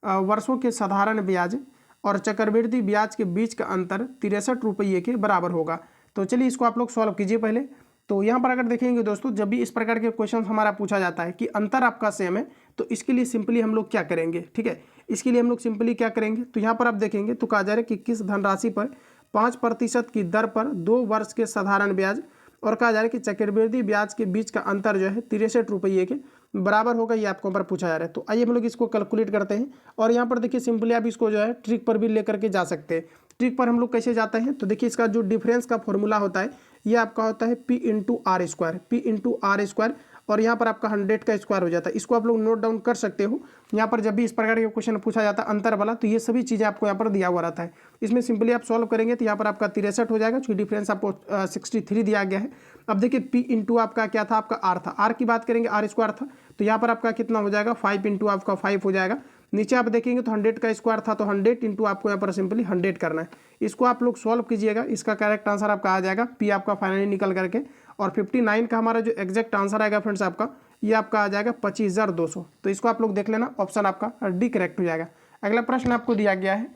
वर्षों के साधारण ब्याज और चक्रवृद्धि ब्याज के बीच का अंतर 63 रुपये के बराबर होगा। तो चलिए इसको आप लोग सॉल्व कीजिए पहले। तो यहाँ पर अगर देखेंगे दोस्तों, जब भी इस प्रकार के क्वेश्चन हमारा पूछा जाता है कि अंतर आपका सेम है, तो इसके लिए सिंपली हम लोग क्या करेंगे, ठीक है, इसके लिए हम लोग सिंपली क्या करेंगे, तो यहाँ पर आप देखेंगे तो कहा जा रहा है कि किस धनराशि पर 5% की दर पर 2 वर्ष के साधारण ब्याज और कहा जा रहा है कि चक्रवृद्धि ब्याज के बीच का अंतर जो है 63 रुपये के बराबर होगा, ये आपको ऊपर पूछा जा रहा है। तो आइए हम लोग इसको कैलकुलेट करते हैं। और यहाँ पर देखिए सिंपली आप इसको जो है ट्रिक पर भी लेकर के जा सकते हैं। ट्रिक पर हम लोग कैसे जाते हैं, तो देखिए इसका जो डिफरेंस का फॉर्मूला होता है ये आपका होता है P इंटू आर स्क्वायर, और यहाँ पर आपका 100 का स्क्वायर हो जाता है। इसको आप लोग नोट डाउन कर सकते हो। यहाँ पर जब भी इस प्रकार के क्वेश्चन पूछा जाता है अंतर वाला, तो ये सभी चीज़ें आपको यहाँ पर दिया हुआ रहता है। इसमें सिंपली आप सॉल्व करेंगे तो यहाँ पर आपका 63 हो जाएगा, क्योंकि डिफरेंस आपको 63 दिया गया है। अब देखिए P इंटू आपका क्या था, आपका R था, R की बात करेंगे R स्क्वायर था, तो यहाँ पर आपका कितना हो जाएगा 5 इंटू आपका 5 हो जाएगा। नीचे आप देखेंगे तो 100 का स्क्वायर था, तो 100 इंटू आपको यहाँ पर सिंपली 100 करना है। इसको आप लोग सॉल्व कीजिएगा, इसका करेक्ट आंसर आपका आ जाएगा P आपका फाइनली निकल करके। और 59 का हमारा जो एग्जैक्ट आंसर आएगा फ्रेंड्स आपका, ये आपका आ जाएगा 25,200। तो इसको आप लोग देख लेना, ऑप्शन आपका डी करेक्ट हो जाएगा। अगला प्रश्न आपको दिया गया है,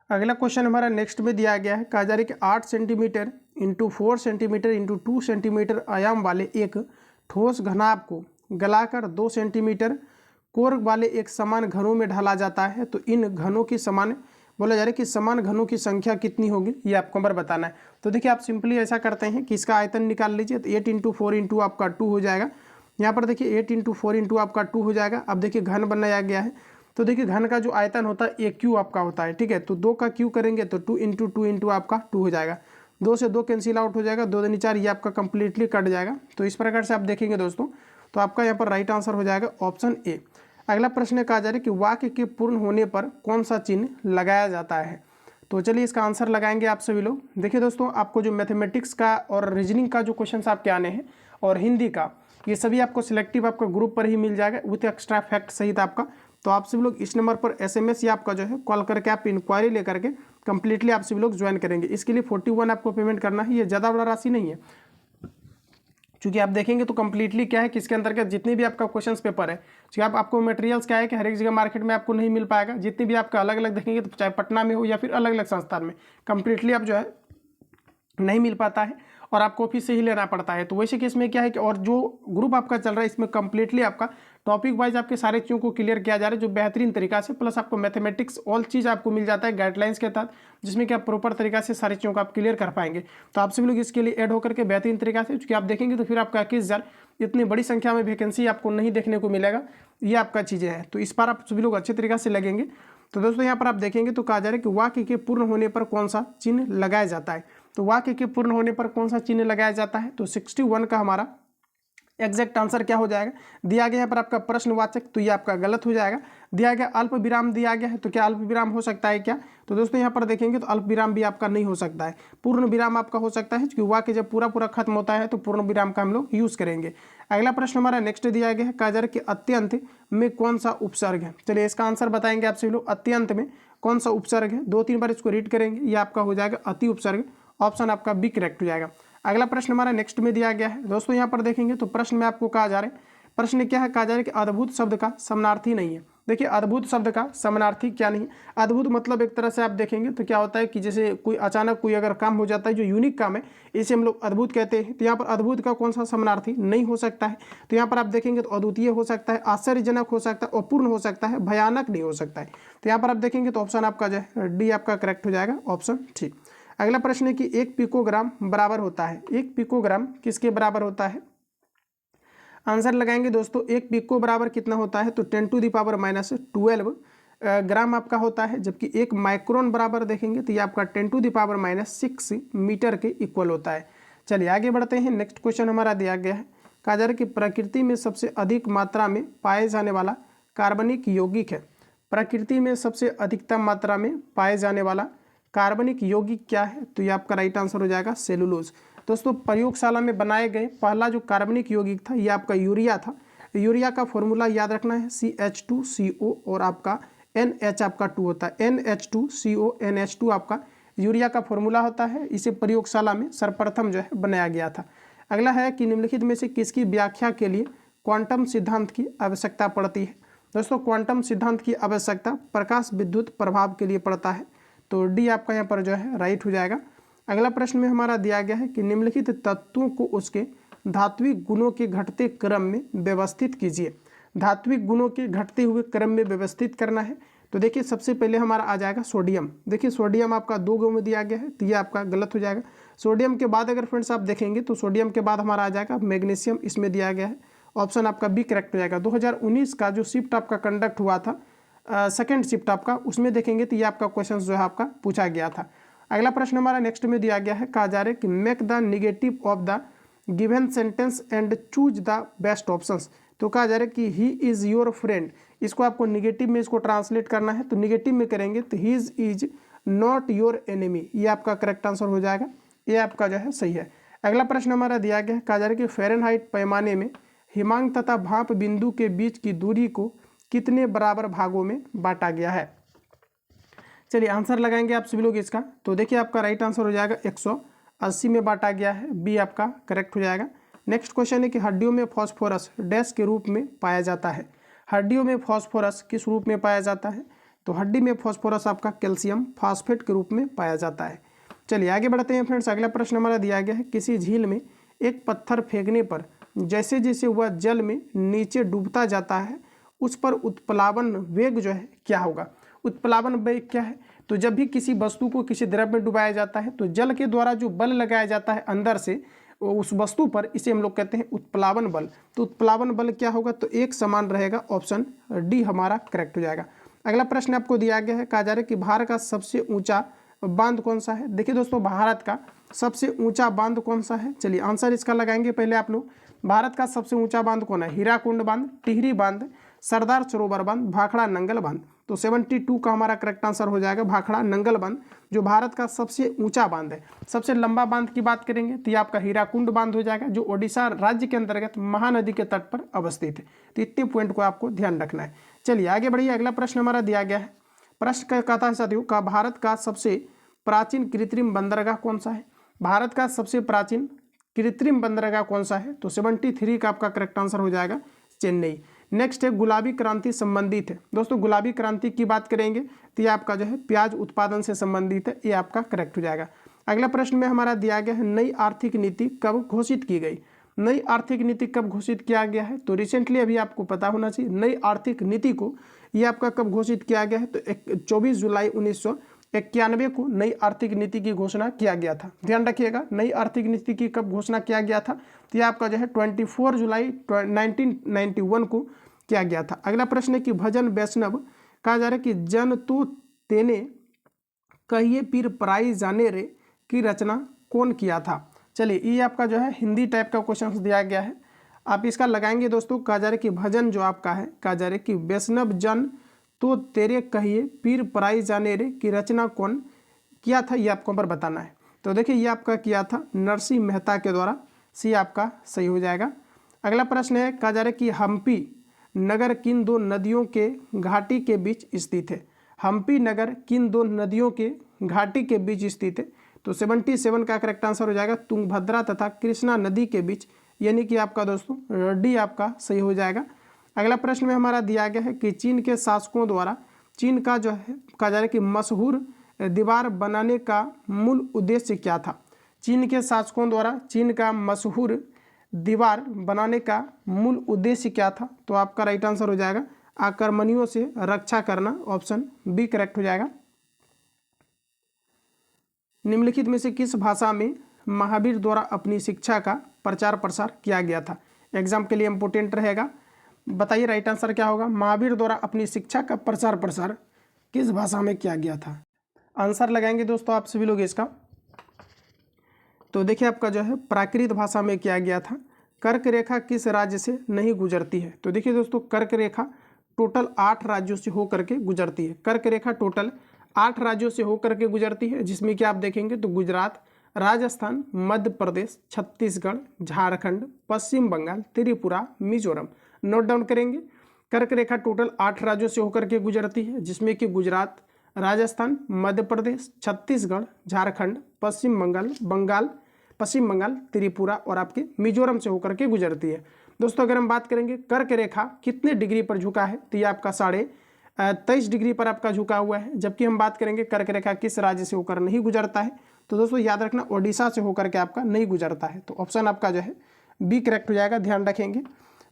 अगला क्वेश्चन हमारा नेक्स्ट में दिया गया है, कहा जा रहा है कि 8 centimetre into 4 centimetre into 2 centimetre आयाम वाले एक ठोस घनाभ को गलाकर 2 सेंटीमीटर कोर वाले एक समान घनों में ढाला जाता है, तो इन घनों की समान बोला जा रहा है कि समान घनों की संख्या कितनी होगी, ये आपको नंबर बताना है। तो देखिए आप सिंपली ऐसा करते हैं कि इसका आयतन निकाल लीजिए, तो 8 इंटू 4 इंटू आपका 2 हो जाएगा। यहाँ पर देखिए 8 इंटू 4 इंटू आपका 2 हो जाएगा। अब देखिए घन बनाया गया है, तो देखिए घन का जो आयतन होता है एक क्यू आपका होता है, ठीक है। तो 2 का क्यू करेंगे तो 2 इंटू आपका 2 हो जाएगा। 2 से 2 कैंसिल आउट हो जाएगा, 2 दूनी 4, ये आपका कंप्लीटली कट जाएगा। तो इस प्रकार से आप देखेंगे दोस्तों, तो आपका यहाँ पर राइट आंसर हो जाएगा ऑप्शन ए। अगला प्रश्न कहा जा रहा है कि वाक्य के पूर्ण होने पर कौन सा चिन्ह लगाया जाता है। तो चलिए इसका आंसर लगाएंगे आप सभी लोग। देखिए दोस्तों, आपको जो मैथमेटिक्स का और रीजनिंग का जो क्वेश्चन आपके आने हैं और हिंदी का, ये सभी आपको सिलेक्टिव आपका ग्रुप पर ही मिल जाएगा विथ एक्स्ट्रा फैक्ट सहित आपका। तो आप सभी लोग इस नंबर पर SMS या आपका जो है कॉल करके आप इंक्वायरी लेकर के कंप्लीटली आप सभी लोग ज्वाइन करेंगे। इसके लिए 41 आपको पेमेंट करना है, ये ज़्यादा बड़ा राशि नहीं है, क्योंकि आप देखेंगे तो कंप्लीटली क्या है कि इसके अंतर्गत जितने भी आपका क्वेश्चन पेपर है, क्योंकि आपको मटेरियल्स क्या है कि हर एक जगह मार्केट में आपको नहीं मिल पाएगा। जितने भी आपका अलग अलग देखेंगे, तो चाहे पटना में हो या फिर अलग अलग संस्थान में, कंप्लीटली आप जो है नहीं मिल पाता है और आपको ऑफिस से ही लेना पड़ता है। तो वैसे केस में क्या है कि और जो ग्रुप आपका चल रहा है इसमें कंप्लीटली आपका टॉपिक वाइज आपके सारे चीज़ों को क्लियर किया जा रहा है, जो बेहतरीन तरीका से, प्लस आपको मैथमेटिक्स ऑल चीज़ आपको मिल जाता है गाइडलाइंस के तहत, जिसमें कि आप प्रॉपर तरीका से सारी चीज़ों को आप क्लियर कर पाएंगे। तो आप सभी लोग इसके लिए ऐड होकर के बेहतरीन तरीका से, क्योंकि आप देखेंगे तो फिर आपका 21,000 इतनी बड़ी संख्या में वैकेंसी आपको नहीं देखने को मिलेगा, ये आपका चीज़ें हैं। तो इस बार आप सभी लोग अच्छे तरीके से लगेंगे। तो दोस्तों यहाँ पर आप देखेंगे तो कहा जा रहा है कि वाक्य के पूर्ण होने पर कौन सा चिन्ह लगाया जाता है। तो वाक्य के पूर्ण होने पर कौन सा चिन्ह लगाया जाता है, तो 61 का हमारा एग्जैक्ट आंसर क्या हो जाएगा, दिया गया यहाँ पर आपका प्रश्नवाचक, तो ये आपका गलत हो जाएगा। दिया गया अल्प विराम दिया गया है, तो क्या अल्प विराम हो सकता है क्या, तो दोस्तों यहाँ पर देखेंगे तो अल्प विराम भी आपका नहीं हो सकता है, पूर्ण विराम आपका हो सकता है, क्योंकि वाक्य जब पूरा खत्म होता है तो पूर्ण विराम का हम लोग यूज करेंगे। अगला प्रश्न हमारा नेक्स्ट दिया गया है, कहा जा रहा है कि अत्यंत में कौन सा उपसर्ग है। चलिए इसका आंसर बताएंगे आप सभी लोग, अत्यंत में कौन सा उपसर्ग है। 2-3 बार इसको रीड करेंगे, ये आपका हो जाएगा अति उपसर्ग, ऑप्शन आपका बी करेक्ट हो जाएगा। अगला प्रश्न हमारा नेक्स्ट में दिया गया है दोस्तों, यहाँ पर देखेंगे तो प्रश्न में आपको कहा जा रहा है, प्रश्न क्या है, कहा जा रहा है कि अद्भुत शब्द का समानार्थी नहीं है। देखिए अद्भुत शब्द का समानार्थी क्या नहीं है, अद्भुत मतलब एक तरह से आप देखेंगे तो क्या होता है कि जैसे कोई अचानक कोई अगर काम हो जाता है जो यूनिक काम है, इसे हम लोग अद्भुत कहते हैं। तो यहाँ पर अद्भुत का कौन सा समानार्थी नहीं हो सकता है, तो यहाँ पर आप देखेंगे तो अद्वितीय हो सकता है, आश्चर्यजनक हो सकता है, अपूर्ण हो सकता है, भयानक नहीं हो सकता है। तो यहाँ पर आप देखेंगे तो ऑप्शन आपका जो है डी आपका करेक्ट हो जाएगा, ऑप्शन ठीक। अगला प्रश्न है कि 1 पिकोग्राम बराबर होता है, 1 पिकोग्राम किसके बराबर होता है। आंसर लगाएंगे दोस्तों, 1 पिको बराबर कितना होता है, तो 10⁻12 ग्राम आपका होता है, जबकि 1 माइक्रोन बराबर देखेंगे तो ये आपका 10⁻6 मीटर के इक्वल होता है। चलिए आगे बढ़ते हैं। नेक्स्ट क्वेश्चन हमारा दिया गया है, कहा जा रहा है कि प्रकृति में सबसे अधिक मात्रा में पाए जाने वाला कार्बनिक यौगिक है। प्रकृति में सबसे अधिकतम मात्रा में पाए जाने वाला कार्बनिक यौगिक क्या है, तो ये आपका राइट आंसर हो जाएगा सेलुलोज। दोस्तों प्रयोगशाला में बनाए गए पहला जो कार्बनिक यौगिक था ये आपका यूरिया था। यूरिया का फॉर्मूला याद रखना है CH2CO और आपका NH आपका 2 होता है, NH2CO NH2 आपका यूरिया का फॉर्मूला होता है। इसे प्रयोगशाला में सर्वप्रथम जो है बनाया गया था। अगला है कि निम्नलिखित में से किसकी व्याख्या के लिए क्वांटम सिद्धांत की आवश्यकता पड़ती है। दोस्तों क्वांटम सिद्धांत की आवश्यकता प्रकाश विद्युत प्रभाव के लिए पड़ता है, तो डी आपका यहाँ पर जो है राइट हो जाएगा। अगला प्रश्न में हमारा दिया गया है कि निम्नलिखित तत्वों को उसके धात्विक गुणों के घटते क्रम में व्यवस्थित कीजिए। धात्विक गुणों के घटते हुए क्रम में व्यवस्थित करना है, तो देखिए सबसे पहले हमारा आ जाएगा सोडियम। देखिए सोडियम आपका 2 गुण में दिया गया है, तो ये आपका गलत हो जाएगा। सोडियम के बाद अगर फ्रेंड्स आप देखेंगे तो सोडियम के बाद हमारा आ जाएगा मैग्नीशियम, इसमें दिया गया है, ऑप्शन आपका बी करेक्ट हो जाएगा। 2019 का जो शिफ्ट आपका कंडक्ट हुआ था, सेकेंड शिफ्ट आपका, उसमें देखेंगे तो ये आपका क्वेश्चन जो है आपका पूछा गया था। अगला प्रश्न हमारा नेक्स्ट में दिया गया है, कहा जा रहा है कि make the negative of the given sentence and choose the best options. तो कहा जा रहा है कि ही इज़ योर फ्रेंड, इसको आपको निगेटिव में इसको ट्रांसलेट करना है, तो निगेटिव में करेंगे तो he is not your enemy, ये आपका करेक्ट आंसर हो जाएगा, ये आपका जो है सही है। अगला प्रश्न हमारा दिया गया है, कहा जा रहा है कि फ़ारेनहाइट पैमाने में हिमांक तथा भाप बिंदु के बीच की दूरी को कितने बराबर भागों में बांटा गया है। चलिए आंसर लगाएंगे आप सभी लोग इसका, तो देखिए आपका राइट आंसर हो जाएगा 180 में बांटा गया है, बी आपका करेक्ट हो जाएगा। नेक्स्ट क्वेश्चन है कि हड्डियों में फॉस्फोरस डैश के रूप में पाया जाता है। हड्डियों में फॉस्फोरस किस रूप में पाया जाता है, तो हड्डी में फॉस्फोरस आपका कैल्शियम फॉस्फेट के रूप में पाया जाता है। चलिए आगे बढ़ते हैं फ्रेंड्स। अगला प्रश्न हमारा दिया गया है, किसी झील में एक पत्थर फेंकने पर जैसे जैसे वह जल में नीचे डूबता जाता है उस पर उत्प्लावन वेग जो है क्या होगा। उत्प्लावन वेग क्या है, तो जब भी किसी वस्तु को किसी द्रव में डुबाया जाता है तो जल के द्वारा जो बल लगाया जाता है अंदर से उस वस्तु पर, इसे हम लोग कहते हैं उत्प्लावन बल। तो उत्प्लावन बल क्या होगा, तो एक समान रहेगा, ऑप्शन डी हमारा करेक्ट हो जाएगा। अगला प्रश्न आपको दिया गया है, कहा जा रहा है कि भारत का सबसे ऊंचा बांध कौन सा है। देखिए दोस्तों भारत का सबसे ऊंचा बांध कौन सा है, चलिए आंसर इसका लगाएंगे पहले आप लोग। भारत का सबसे ऊंचा बांध कौन है, हीराकुंड बांध, टिहरी बांध, सरदार सरोवर बांध, भाखड़ा नंगल बांध। तो 72 का हमारा करेक्ट आंसर हो जाएगा भाखड़ा नंगल बांध, जो भारत का सबसे ऊंचा बांध है। सबसे लंबा बांध की बात करेंगे तो ये आपका हीराकुंड बांध हो जाएगा, जो ओडिशा राज्य के अंतर्गत महानदी के तट पर अवस्थित है। तो इतने पॉइंट को आपको ध्यान रखना है। चलिए आगे बढ़िए। अगला प्रश्न हमारा दिया गया है, प्रश्न कहता है साथियों का भारत का सबसे प्राचीन कृत्रिम बंदरगाह कौन सा है। भारत का सबसे प्राचीन कृत्रिम बंदरगाह कौन सा है, तो 73 का आपका करेक्ट आंसर हो जाएगा चेन्नई। नेक्स्ट है गुलाबी क्रांति संबंधित है। दोस्तों गुलाबी क्रांति की बात करेंगे तो ये आपका जो है प्याज उत्पादन से संबंधित है, ये आपका करेक्ट हो जाएगा। अगला प्रश्न में हमारा दिया गया है, नई आर्थिक नीति कब घोषित की गई। नई आर्थिक नीति कब घोषित किया गया है, तो रिसेंटली अभी आपको पता होना चाहिए नई आर्थिक नीति को ये आपका कब घोषित किया गया है, तो 24 जुलाई 1991 को नई आर्थिक नीति की घोषणा किया गया था। ध्यान रखिएगा नई आर्थिक नीति की कब घोषणा किया गया था, तो ये आपका जो है 24 जुलाई 1991 को किया गया था। अगला प्रश्न है कि भजन वैष्णव कहा जा रहा है कि जन तो तेने कहिए पीर पराई जाने रे की रचना कौन किया था। चलिए ये आपका जो है हिंदी टाइप का क्वेश्चन दिया गया है, आप इसका लगाएंगे दोस्तों। कहा जा रहा है कि भजन जो आपका है, कहा जा रहा है कि वैष्णव जन तो तेरे कहिए पीर पराई जाने रे की रचना कौन किया था, ये आपको पर बताना है। तो देखिए ये आपका किया था नरसिंह मेहता के द्वारा, सी आपका सही हो जाएगा। अगला प्रश्न है, कहा जा रहा है कि हम्पी नगर किन दो नदियों के घाटी के बीच स्थित है। हम्पी नगर किन दो नदियों के घाटी के बीच स्थित है, तो 77 का करेक्ट आंसर हो जाएगा तुंगभद्रा तथा कृष्णा नदी के बीच, यानी कि आपका दोस्तों डी आपका सही हो जाएगा। अगला प्रश्न में हमारा दिया गया है कि चीन के शासकों द्वारा चीन का जो है कहा जा रहा है कि मशहूर दीवार बनाने का मूल उद्देश्य क्या था। चीन के शासकों द्वारा चीन का मशहूर दीवार बनाने का मूल उद्देश्य क्या था, तो आपका राइट आंसर हो जाएगा आक्रमणियों से रक्षा करना, ऑप्शन बी करेक्ट हो जाएगा। निम्नलिखित में से किस भाषा में महावीर द्वारा अपनी शिक्षा का प्रचार प्रसार किया गया था। एग्जाम के लिए इंपोर्टेंट रहेगा, बताइए राइट आंसर क्या होगा। महावीर द्वारा अपनी शिक्षा का प्रचार प्रसार किस भाषा में किया गया था। आंसर लगाएंगे दोस्तों आप सभी लोग इसका, तो देखिए आपका जो है प्राकृत भाषा में किया गया था। कर्क रेखा किस राज्य से नहीं गुजरती है, तो देखिए दोस्तों कर्क रेखा टोटल 8 राज्यों से होकर के गुजरती है। कर्क रेखा टोटल 8 राज्यों से होकर के गुजरती है, जिसमें कि आप देखेंगे तो गुजरात, राजस्थान, मध्य प्रदेश, छत्तीसगढ़, झारखंड, पश्चिम बंगाल, त्रिपुरा, मिजोरम। नोट डाउन करेंगे, कर्क रेखा टोटल 8 राज्यों से होकर के गुजरती है, जिसमें कि गुजरात, राजस्थान, मध्य प्रदेश, छत्तीसगढ़, झारखंड, पश्चिम बंगाल, पश्चिम बंगाल, त्रिपुरा और आपके मिजोरम से होकर के गुजरती है। दोस्तों अगर हम बात करेंगे कर्क रेखा कितने डिग्री पर झुका है, तो ये आपका 23.5 डिग्री पर आपका झुका हुआ है। जबकि हम बात करेंगे कर्क रेखा किस राज्य से होकर नहीं गुजरता है, तो दोस्तों याद रखना ओडिशा से होकर के आपका नहीं गुजरता है। तो ऑप्शन आपका जो है बी करेक्ट हो जाएगा, ध्यान रखेंगे।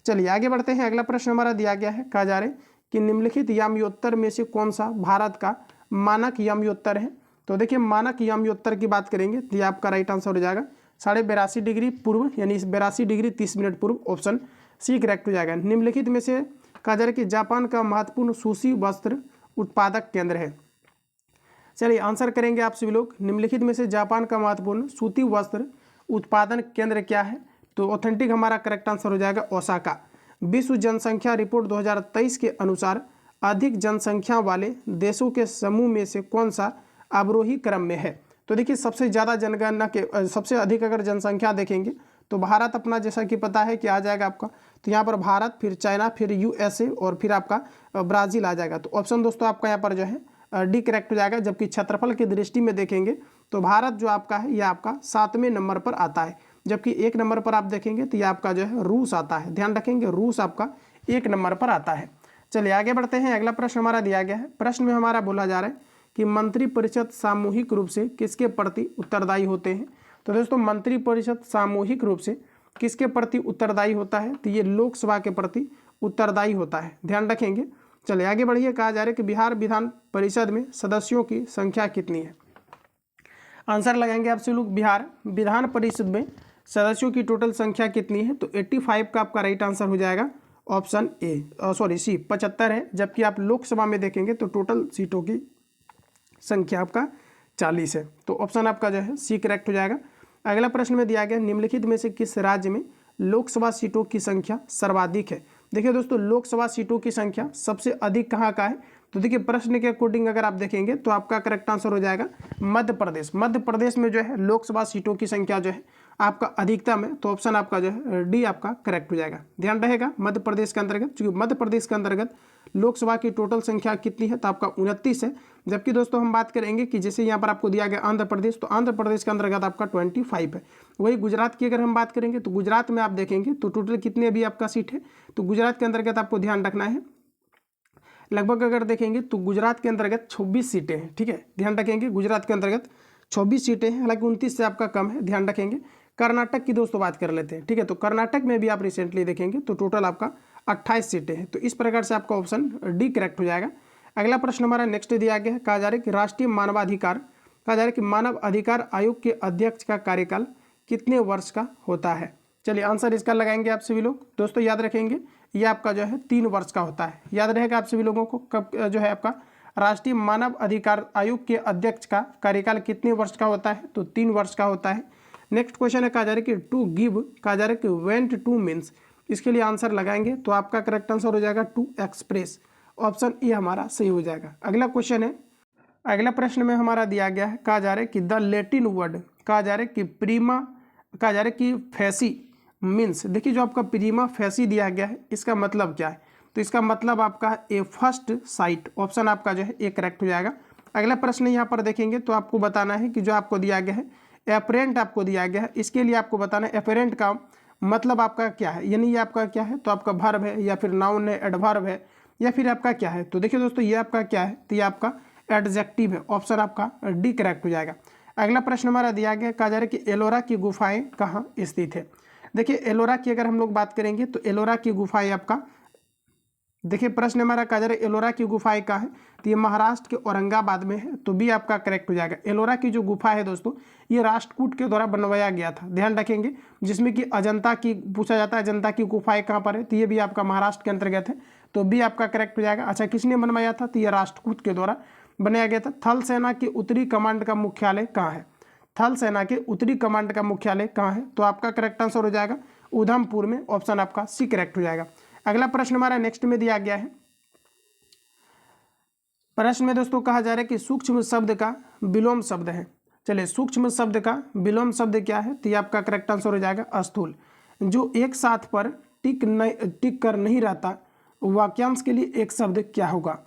चलिए आगे बढ़ते हैं। अगला प्रश्न हमारा दिया गया है, कहा जा रहा है कि निम्नलिखित याम्योत्तर में से कौन सा भारत का मानक याम्योत्तर है। तो देखिए मानक याम्योत्तर की बात करेंगे तो ये आपका राइट आंसर हो जाएगा 82.5 डिग्री पूर्व, यानी 82 डिग्री 30 मिनट पूर्व, ऑप्शन सी करेक्ट हो जाएगा। निम्नलिखित में से कहा जा रहा है कि जापान का महत्वपूर्ण सूती वस्त्र उत्पादक केंद्र है। चलिए आंसर करेंगे आप सभी लोग, निम्नलिखित में से जापान का महत्वपूर्ण सूती वस्त्र उत्पादन केंद्र क्या है, तो ऑथेंटिक हमारा करेक्ट आंसर हो जाएगा ओसाका। विश्व जनसंख्या रिपोर्ट 2023 के अनुसार अधिक जनसंख्या वाले देशों के समूह में से कौन सा अवरोही क्रम में है। तो देखिए सबसे ज़्यादा जनगणना के सबसे अधिक अगर जनसंख्या देखेंगे तो भारत अपना जैसा कि पता है कि आ जाएगा आपका, तो यहाँ पर भारत, फिर चाइना, फिर यूएसए और फिर आपका ब्राज़ील आ जाएगा। तो ऑप्शन दोस्तों आपका यहाँ पर जो है डी करेक्ट हो जाएगा। जबकि क्षेत्रफल की दृष्टि में देखेंगे तो भारत जो आपका है यह आपका 7वें नंबर पर आता है। जबकि 1 नंबर पर आप देखेंगे तो ये आपका जो है रूस आता है, ध्यान रखेंगे रूस आपका 1 नंबर पर आता है। चलिए आगे बढ़ते हैं। अगला प्रश्न हमारा दिया गया है, प्रश्न में हमारा बोला जा रहा है कि मंत्रिपरिषद सामूहिक रूप से किसके प्रति उत्तरदायी होते हैं। तो दोस्तों मंत्रिपरिषद सामूहिक रूप से किसके प्रति उत्तरदायी होता है, तो ये लोकसभा के प्रति उत्तरदायी होता है, ध्यान रखेंगे। चलिए आगे बढ़िए। कहा जा रहा है कि बिहार विधान परिषद में सदस्यों की संख्या कितनी है। आंसर लगाएंगे आपसे लोग, बिहार विधान परिषद में सदस्यों की टोटल संख्या कितनी है, तो 85 का आपका राइट आंसर हो जाएगा ऑप्शन सी 75 है। जबकि आप लोकसभा में देखेंगे तो टोटल सीटों की संख्या आपका 40 है। तो ऑप्शन आपका जो है सी करेक्ट हो जाएगा। अगला प्रश्न में दिया गया, निम्नलिखित में से किस राज्य में लोकसभा सीटों की संख्या सर्वाधिक है। देखिए दोस्तों लोकसभा सीटों की संख्या सबसे अधिक कहाँ का है, तो देखिए प्रश्न के अकॉर्डिंग अगर आप देखेंगे तो आपका करेक्ट आंसर हो जाएगा मध्य प्रदेश। मध्य प्रदेश में जो है लोकसभा सीटों की संख्या जो है आपका अधिकतम है। तो ऑप्शन आपका जो है डी आपका करेक्ट हो जाएगा, ध्यान रहेगा मध्य प्रदेश के अंतर्गत। क्योंकि मध्य प्रदेश के अंतर्गत लोकसभा की टोटल संख्या कितनी है, तो आपका 29 है। जबकि दोस्तों हम बात करेंगे कि जैसे यहाँ पर आपको दिया गया आंध्र प्रदेश, तो आंध्र प्रदेश के अंतर्गत आपका 25 है। वही गुजरात की अगर हम बात करेंगे तो गुजरात में आप देखेंगे तो टोटल कितने अभी आपका सीट है, तो गुजरात के अंतर्गत आपको ध्यान रखना है लगभग अगर देखेंगे तो गुजरात के अंतर्गत 26 सीटें हैं, ठीक है, ध्यान रखेंगे गुजरात के अंतर्गत 26 सीटें हैं, हालांकि 29 से आपका कम है, ध्यान रखेंगे। कर्नाटक की दोस्तों बात कर लेते हैं, ठीक है, तो कर्नाटक में भी आप रिसेंटली देखेंगे तो टोटल आपका 28 सीटें हैं। तो इस प्रकार से आपका ऑप्शन डी करेक्ट हो जाएगा। अगला प्रश्न हमारा नेक्स्ट दिया गया है, कहा जा रहा है कि राष्ट्रीय मानवाधिकार कहा जा रहा है कि मानव अधिकार आयोग के अध्यक्ष का कार्यकाल कितने वर्ष का होता है। चलिए आंसर इसका लगाएंगे आप सभी लोग। दोस्तों याद रखेंगे ये आपका जो है 3 वर्ष का होता है, याद रहेगा आप सभी लोगों को। कब जो है आपका राष्ट्रीय मानव अधिकार आयोग के अध्यक्ष का कार्यकाल कितने वर्ष का होता है, तो 3 वर्ष का होता है। नेक्स्ट क्वेश्चन है, कहा जा रहा है कि टू गिव कहा जा रहा है कि वेंट टू मीन्स, इसके लिए आंसर लगाएंगे तो आपका करेक्ट आंसर हो जाएगा टू एक्सप्रेस, ऑप्शन ए हमारा सही हो जाएगा। अगला क्वेश्चन है, अगला प्रश्न में हमारा दिया गया है, कहा जा रहा है कि द लैटिन वर्ड कहा जा रहा है कि प्रीमा कहा जा रहा है कि फैसी मीन्स। देखिए जो आपका प्रीमा फैसी दिया गया है इसका मतलब क्या है, तो इसका मतलब आपका ए फर्स्ट साइट, ऑप्शन आपका जो है ए करेक्ट हो जाएगा। अगला प्रश्न यहाँ पर देखेंगे तो आपको बताना है कि जो आपको दिया गया है एपरेंट आपको दिया गया है, इसके लिए आपको बताना है एपरेंट का मतलब आपका क्या है, यानी ये आपका क्या है, तो आपका वर्ब है या फिर नाउन है, एडवर्ब है या फिर आपका क्या है। तो देखिए दोस्तों ये आपका क्या है, तो ये आपका एडजेक्टिव है, ऑप्शन आपका डी करेक्ट हो जाएगा। अगला प्रश्न हमारा दिया गया, कहा जा रहा है कि एलोरा की गुफाएं कहाँ स्थित है। देखिए एलोरा की अगर हम लोग बात करेंगे तो एलोरा की गुफाएं आपका, देखिए प्रश्न हमारा कहा जा रहा है एलोरा की गुफाएं कहाँ है, तो ये महाराष्ट्र के औरंगाबाद में है, तो भी आपका करेक्ट हो जाएगा। एलोरा की जो गुफा है दोस्तों ये राष्ट्रकूट के द्वारा बनवाया गया था, ध्यान रखेंगे, जिसमें कि अजंता की पूछा जाता है, अजंता की गुफाएं कहाँ पर है, तो ये भी आपका महाराष्ट्र के अंतर्गत है, तो भी आपका करेक्ट हो जाएगा। अच्छा किसने बनवाया था, तो ये राष्ट्रकूट के द्वारा बनाया गया था। थल सेना के उत्तरी कमांड का मुख्यालय कहाँ है, थल सेना के उत्तरी कमांड का मुख्यालय कहाँ है, तो आपका करेक्ट आंसर हो जाएगा उधमपुर में, ऑप्शन आपका सी करेक्ट हो जाएगा। अगला प्रश्न हमारा नेक्स्ट में दिया गया है, प्रश्न में दोस्तों कहा जा रहा है कि सूक्ष्म शब्द का विलोम शब्द है। चलिए सूक्ष्म शब्द का विलोम शब्द क्या है, तो ये आपका करेक्ट आंसर हो जाएगा स्थूल। जो एक साथ पर टिक कर नहीं रहता, वाक्यांश के लिए एक शब्द क्या होगा।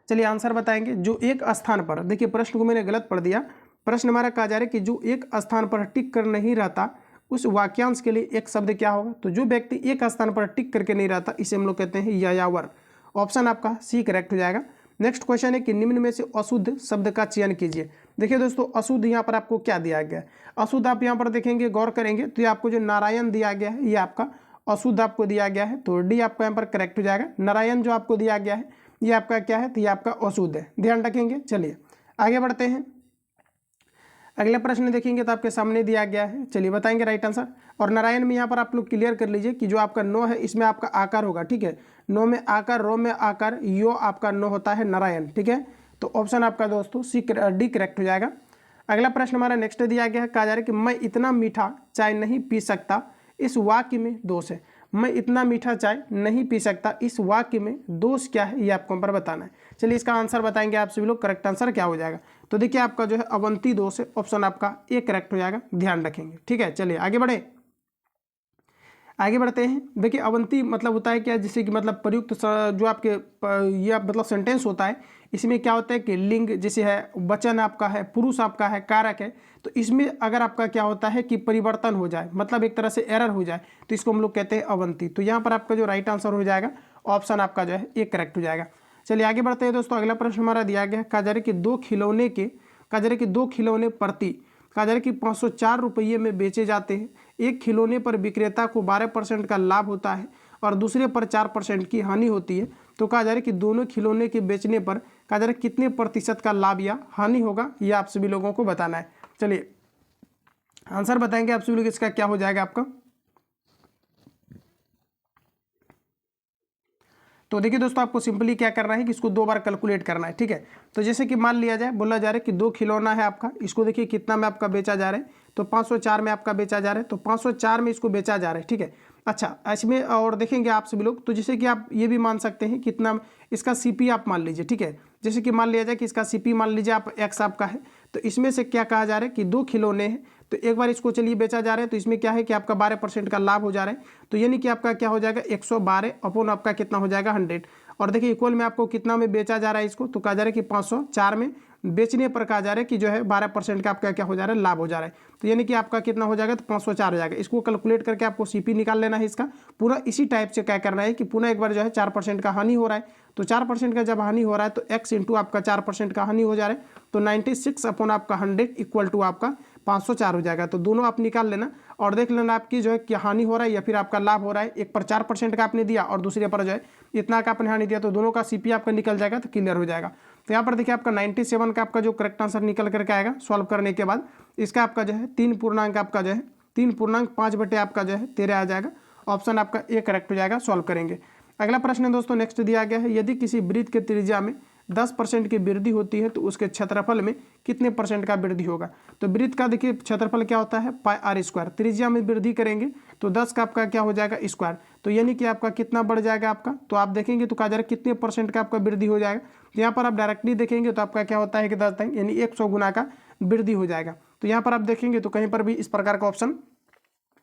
चलिए आंसर बताएंगे। जो एक स्थान पर, देखिए प्रश्न को मैंने गलत पढ़ दिया, प्रश्न हमारा कहा जा रहा है कि जो एक स्थान पर टिक कर नहीं रहता उस वाक्यांश के लिए एक शब्द क्या होगा। तो जो व्यक्ति एक स्थान पर टिक करके नहीं रहता इसे हम लोग कहते हैं यायावर। ऑप्शन आपका सी करेक्ट हो जाएगा। नेक्स्ट क्वेश्चन है कि निम्न में से अशुद्ध शब्द का चयन कीजिए। देखिए दोस्तों, अशुद्ध यहाँ पर आपको क्या दिया गया है। अशुद्ध आप यहाँ पर देखेंगे, गौर करेंगे तो ये आपको जो नारायण दिया गया है ये आपका अशुद्ध आपको दिया गया है, तो डी आपका यहाँ पर करेक्ट हो जाएगा। नारायण जो आपको दिया गया है ये आपका क्या है, तो ये आपका अशुद्ध है, ध्यान रखेंगे। चलिए आगे बढ़ते हैं। अगला प्रश्न देखेंगे तो आपके सामने दिया गया है, चलिए बताएंगे राइट आंसर। और नारायण में यहाँ पर आप लोग क्लियर कर लीजिए कि जो आपका नो है इसमें आपका आकार होगा, ठीक है। नो में आकार, रो में आकार, यो आपका नो होता है नारायण, ठीक है। तो ऑप्शन आपका दोस्तों डी करेक्ट हो जाएगा। अगला प्रश्न हमारा नेक्स्ट दिया गया है, कहा जा रहा है कि मैं इतना मीठा चाय नहीं पी सकता, इस वाक्य में दोष है। मैं इतना मीठा चाय नहीं पी सकता, इस वाक्य में दोष क्या है ये आपको हम पर बताना है। चलिए इसका आंसर बताएंगे आप सभी लोग, करेक्ट आंसर क्या हो जाएगा। तो देखिए आपका जो है अवंती दोष है, ऑप्शन आपका ए करेक्ट हो जाएगा, ध्यान रखेंगे, ठीक है। चलिए आगे बढ़ते हैं। देखिए अवंती मतलब होता है क्या, जैसे कि मतलब प्रयुक्त जो आपके ये मतलब सेंटेंस होता है, इसमें क्या होता है कि लिंग जैसे है, वचन आपका है, पुरुष आपका है, कारक है, तो इसमें अगर आपका क्या होता है कि परिवर्तन हो जाए, मतलब एक तरह से एरर हो जाए, तो इसको हम लोग कहते हैं अवंती। तो यहाँ पर आपका जो राइट आंसर हो जाएगा ऑप्शन आपका जो है ए करेक्ट हो जाएगा। चलिए आगे बढ़ते हैं दोस्तों। अगला प्रश्न हमारा दिया गया है, कहा जा रहा है कि दो खिलौने प्रति कहा जा रहा है कि 504 रुपये में बेचे जाते हैं। एक खिलौने पर विक्रेता को 12% का लाभ होता है और दूसरे पर 4% की हानि होती है। तो कहा जा रहा है कि दोनों खिलौने के बेचने पर कहा जा रहा है कितने प्रतिशत का लाभ या हानि होगा, ये आप सभी लोगों को बताना है। चलिए आंसर बताएंगे आप सभी लोग, इसका क्या हो जाएगा आपका। तो देखिए दोस्तों, आपको सिंपली क्या करना है कि इसको 2 बार कैलकुलेट करना है, ठीक है। तो जैसे कि मान लिया जाए, बोला जा रहा है कि 2 खिलौना है आपका, इसको देखिए कितना में आपका बेचा जा रहा है, तो 504 में आपका बेचा जा रहा है, तो 504 में इसको बेचा जा रहा है, ठीक है। अच्छा इसमें और देखेंगे आप सभी लोग, तो जैसे कि आप ये भी मान सकते हैं कितना इसका सीपी आप मान लीजिए, ठीक है। जैसे कि मान लिया जाए कि इसका सीपी मान लीजिए आप एक्स आपका है, तो इसमें से क्या कहा जा रहा है कि 2 खिलौने हैं, तो एक बार इसको चलिए बेचा जा रहा है, तो इसमें क्या है कि आपका 12% का लाभ हो जा रहा है, तो यानी कि आपका क्या हो जाएगा 112 अपॉन आपका कितना हो जाएगा 100। और देखिए इक्वल में आपको कितना में बेचा जा रहा है इसको, तो कहा जा रहा है कि 504 में बेचने पर कहा जा रहा है कि जो है 12% का आपका क्या हो जा रहा है, लाभ हो जा रहा है। तो यानी कि आपका कितना हो जाएगा, तो 504 हो जाएगा। इसको कैलकुलेट करके आपको सीपी निकाल लेना है इसका। पूरा इसी टाइप से क्या करना है कि पुनः एक बार जो है 4% का हानि हो रहा है, तो 4% का जब हानि हो रहा है तो x इंटू आपका 4% का हानि हो जा रहा है, तो 96 अपॉन आपका 100 इक्वल टू आपका 504 हो जाएगा। तो दोनों आप निकाल लेना और देख लेना आपकी जो है क्या हानि हो रहा है या फिर आपका लाभ हो रहा है। एक पर 4% का आपने दिया और दूसरे पर जो है इतना का आपने हानि दिया, तो दोनों का सीपी आपका निकल जाएगा, तो क्लियर हो जाएगा। तो यहाँ पर देखिए आपका 97 का आपका जो करेक्ट आंसर निकल करके आएगा सॉल्व करने के बाद। इसका आपका जो है 3 पूर्णांक आपका जो है 3.5 बटे आपका जो है 13 आ जाएगा। ऑप्शन आपका ए करेक्ट हो जाएगा, सॉल्व करेंगे। अगला प्रश्न है दोस्तों नेक्स्ट दिया गया है, यदि किसी वृत्त के त्रिज्या में 10% की वृद्धि होती है तो उसके क्षेत्रफल में कितने % का वृद्धि होगा। तो वृत्त का देखिए क्षेत्रफल क्या होता है पाई आर स्क्वायर, त्रिज्या में वृद्धि करेंगे तो 10 का आपका क्या हो जाएगा स्क्वायर, तो यानी कि आपका कितना बढ़ जाएगा आपका, तो आप देखेंगे तो कहा जा रहा है कितने % का आपका वृद्धि हो जाएगा। तो यहाँ पर आप डायरेक्टली देखेंगे तो आपका क्या होता है कि 10 यानी 100 गुना का वृद्धि हो जाएगा। तो यहाँ पर आप देखेंगे तो कहीं पर भी इस प्रकार का ऑप्शन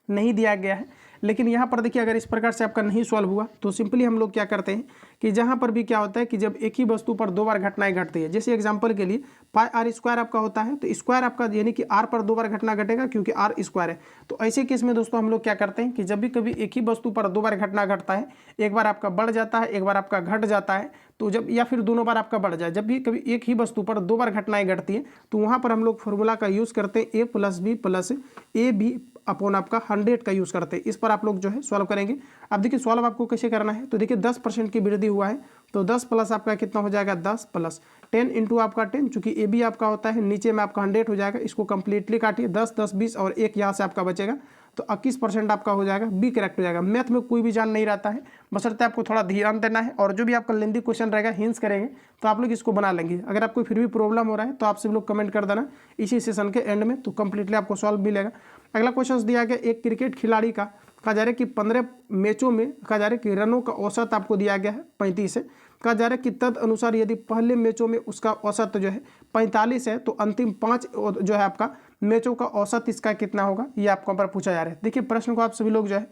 नहीं दिया गया है, लेकिन यहाँ पर देखिए अगर इस प्रकार से आपका नहीं सॉल्व हुआ तो सिंपली हम लोग क्या करते हैं कि जहाँ पर भी क्या होता है कि जब एक ही वस्तु पर 2 बार घटनाएं घटती है, जैसे एग्जांपल के लिए पाई आर स्क्वायर आपका होता है, तो स्क्वायर आपका यानी कि आर पर 2 बार घटना घटेगा क्योंकि आर स्क्वायर है। तो ऐसे केस में दोस्तों हम लोग क्या करते हैं कि जब भी कभी एक ही वस्तु पर 2 बार घटना घटता है, एक बार आपका बढ़ जाता है एक बार आपका घट जाता है, तो जब या फिर दोनों बार आपका बढ़ जाए, जब भी कभी एक ही वस्तु पर 2 बार घटनाएं घटती है तो वहाँ पर हम लोग फॉर्मूला का यूज़ करते हैं a plus b plus a b upon आपका 100 का यूज़ करते हैं। इस पर आप लोग जो है सॉल्व करेंगे। अब देखिए सॉल्व आपको कैसे करना है, तो देखिए 10% की वृद्धि हुआ है तो 10 प्लस आपका कितना हो जाएगा 10 प्लस 10 इंटू आपका 10, चूंकि ए बी आपका होता है नीचे में आपका 100 हो जाएगा, इसको कंप्लीटली काटिए 10 10 20 और एक यहाँ से आपका बचेगा, तो 21% आपका हो जाएगा, बी करेक्ट हो जाएगा। मैथ में कोई भी जान नहीं रहता है, बशर्ते आपको थोड़ा ध्यान देना है और जो भी आपका लेंदी क्वेश्चन रहेगा हिंट्स करेंगे तो आप लोग इसको बना लेंगे। अगर आपको फिर भी प्रॉब्लम हो रहा है तो आप सब लोग कमेंट कर देना इसी सेशन के एंड में, तो कंप्लीटली आपको सॉल्व मिलेगा। अगला क्वेश्चन दिया गया, एक क्रिकेट खिलाड़ी का कहा जा रहा है कि 15 मैचों में कहा जा रहा है कि रनों का औसत आपको दिया गया है 35 है। कहा जा रहा है कि तद अनुसार यदि पहले मैचों में उसका औसत जो है 45 है तो अंतिम 5 जो है आपका मैचों का औसत इसका कितना होगा, ये आपको पर पूछा जा रहा है। देखिए प्रश्न को आप सभी लोग जो है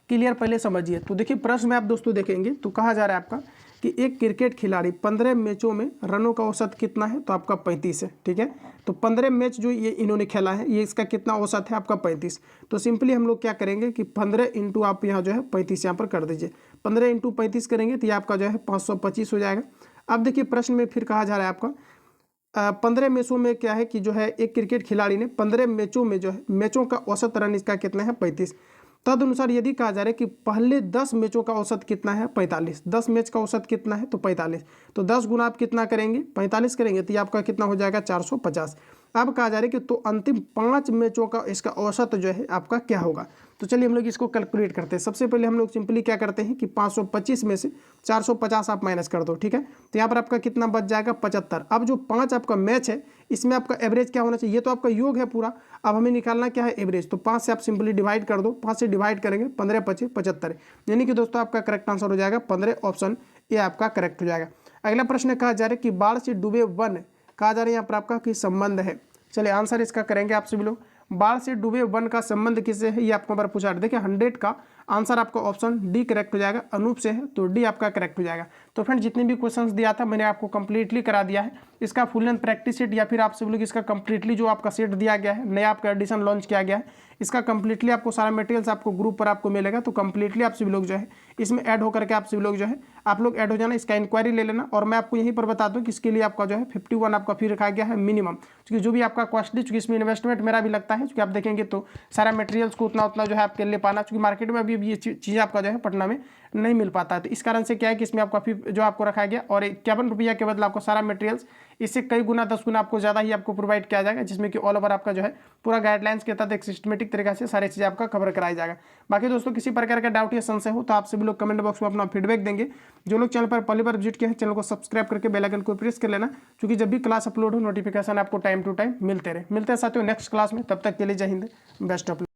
क्लियर पहले समझिए। तो देखिए प्रश्न में आप दोस्तों देखेंगे तो कहा जा रहा है आपका कि एक क्रिकेट खिलाड़ी 15 मैचों में रनों का औसत कितना है, तो आपका 35 है। ठीक है, तो 15 मैच जो ये इन्होंने खेला है, ये इसका कितना औसत है आपका 35। तो सिंपली हम लोग क्या करेंगे कि 15 इंटू आप यहाँ जो है 35 यहाँ पर कर दीजिए। 15 इंटू 35 करेंगे तो ये आपका जो है 525 हो जाएगा। अब देखिए प्रश्न में फिर कहा जा रहा है आपका 15 मैचों में क्या है कि जो है एक क्रिकेट खिलाड़ी ने 15 मैचों में जो है मैचों का औसत रन इसका कितना है 35। तदनुसार यदि कहा जा रहा है कि पहले 10 मैचों का औसत कितना है 45, 10 मैच का औसत कितना है तो 45, तो 10 गुना आप कितना करेंगे 45 करेंगे तो ये आपका कितना हो जाएगा 450। अब कहा जा रहा है कि तो अंतिम 5 मैचों का इसका औसत जो है आपका क्या होगा। तो चलिए हम लोग इसको कैलकुलेट करते हैं। सबसे पहले हम लोग सिंपली क्या करते हैं कि 525 में से 450 आप माइनस कर दो। ठीक है, तो यहाँ पर आपका कितना बच जाएगा 75। अब जो 5 आपका मैच है इसमें आपका एवरेज क्या होना चाहिए, ये तो आपका योग है पूरा, अब हमें निकालना क्या है एवरेज। तो 5 से आप सिंपली डिवाइड कर दो, 5 से डिवाइड करेंगे 15 25 75, यानी कि दोस्तों आपका करेक्ट आंसर हो जाएगा 15, ऑप्शन ए आपका करेक्ट हो जाएगा। अगला प्रश्न कहा जा रहा है कि बाढ़ से डूबे वन, कहा जा रहा है यहाँ पर आपका कि संबंध है। चलिए आंसर इसका करेंगे आप सभी लोग। बाढ़ से डूबे वन का संबंध किससे है, ये आपको बार पूछा। देखिए 100 का आंसर आपका ऑप्शन डी करेक्ट हो जाएगा, अनूप से है तो डी आपका करेक्ट हो जाएगा। तो फ्रेंड जितने भी क्वेश्चंस दिया था मैंने आपको कंप्लीटली करा दिया है। इसका फुल लेंथ प्रैक्टिस सेट या फिर आप सभी लोग इसका कंप्लीटली जो आपका सेट दिया गया है, नया आपका एडिशन लॉन्च किया गया है, इसका कंप्लीटली आपको सारा मटेरियल्स आपको ग्रुप पर आपको मिलेगा। तो कंप्लीटली आप सभी लोग जो है इसमें ऐड होकर के आप सभी लोग जो है आप लोग ऐड हो जाना, इसका इंक्वायरी ले लेना। और मैं आपको यहीं पर बता दूं कि इसके लिए आपका जो है 51 आपका फी रखा गया है मिनिमम, क्योंकि जो भी आपका कॉस्टली, चूँकि इसमें इन्वेस्टमेंट मेरा भी लगता है, क्योंकि आप देखेंगे तो सारा मटेरियल्स को उतना जो है आपके ले पाना, क्योंकि मार्केट में अभी ये चीज़ आपका जो है पटना में नहीं मिल पाता है। तो इस कारण से क्या है कि इसमें आपका फी जो आपको रखा गया और 51 रुपया के बदले आपको सारा मटेरियल्स इससे कई गुना 10 गुना आपको ज़्यादा ही आपको प्रोवाइड किया जाएगा, जिसमें कि ऑल ओवर आपका जो है पूरा गाइडलाइंस के तहत एक सिस्टमेटिक तरीके से सारी चीज़ें आपका कवर कराया जाएगा। बाकी दोस्तों किसी प्रकार का डाउट या संशय हो तो आप सभी लोग कमेंट बॉक्स में अपना फीडबैक देंगे। जो लोग चैनल पर पहली बार विजिट किए हैं चैनल को सब्सक्राइब करके बेल आइकन को प्रेस कर लेना, क्योंकि जब भी क्लास अपलोड हो नोटिफिकेशन आपको टाइम टू टाइम मिलते हैं साथियों नेक्स्ट क्लास में। तब तक के लिए जय हिंद, बेस्ट ऑफ लक।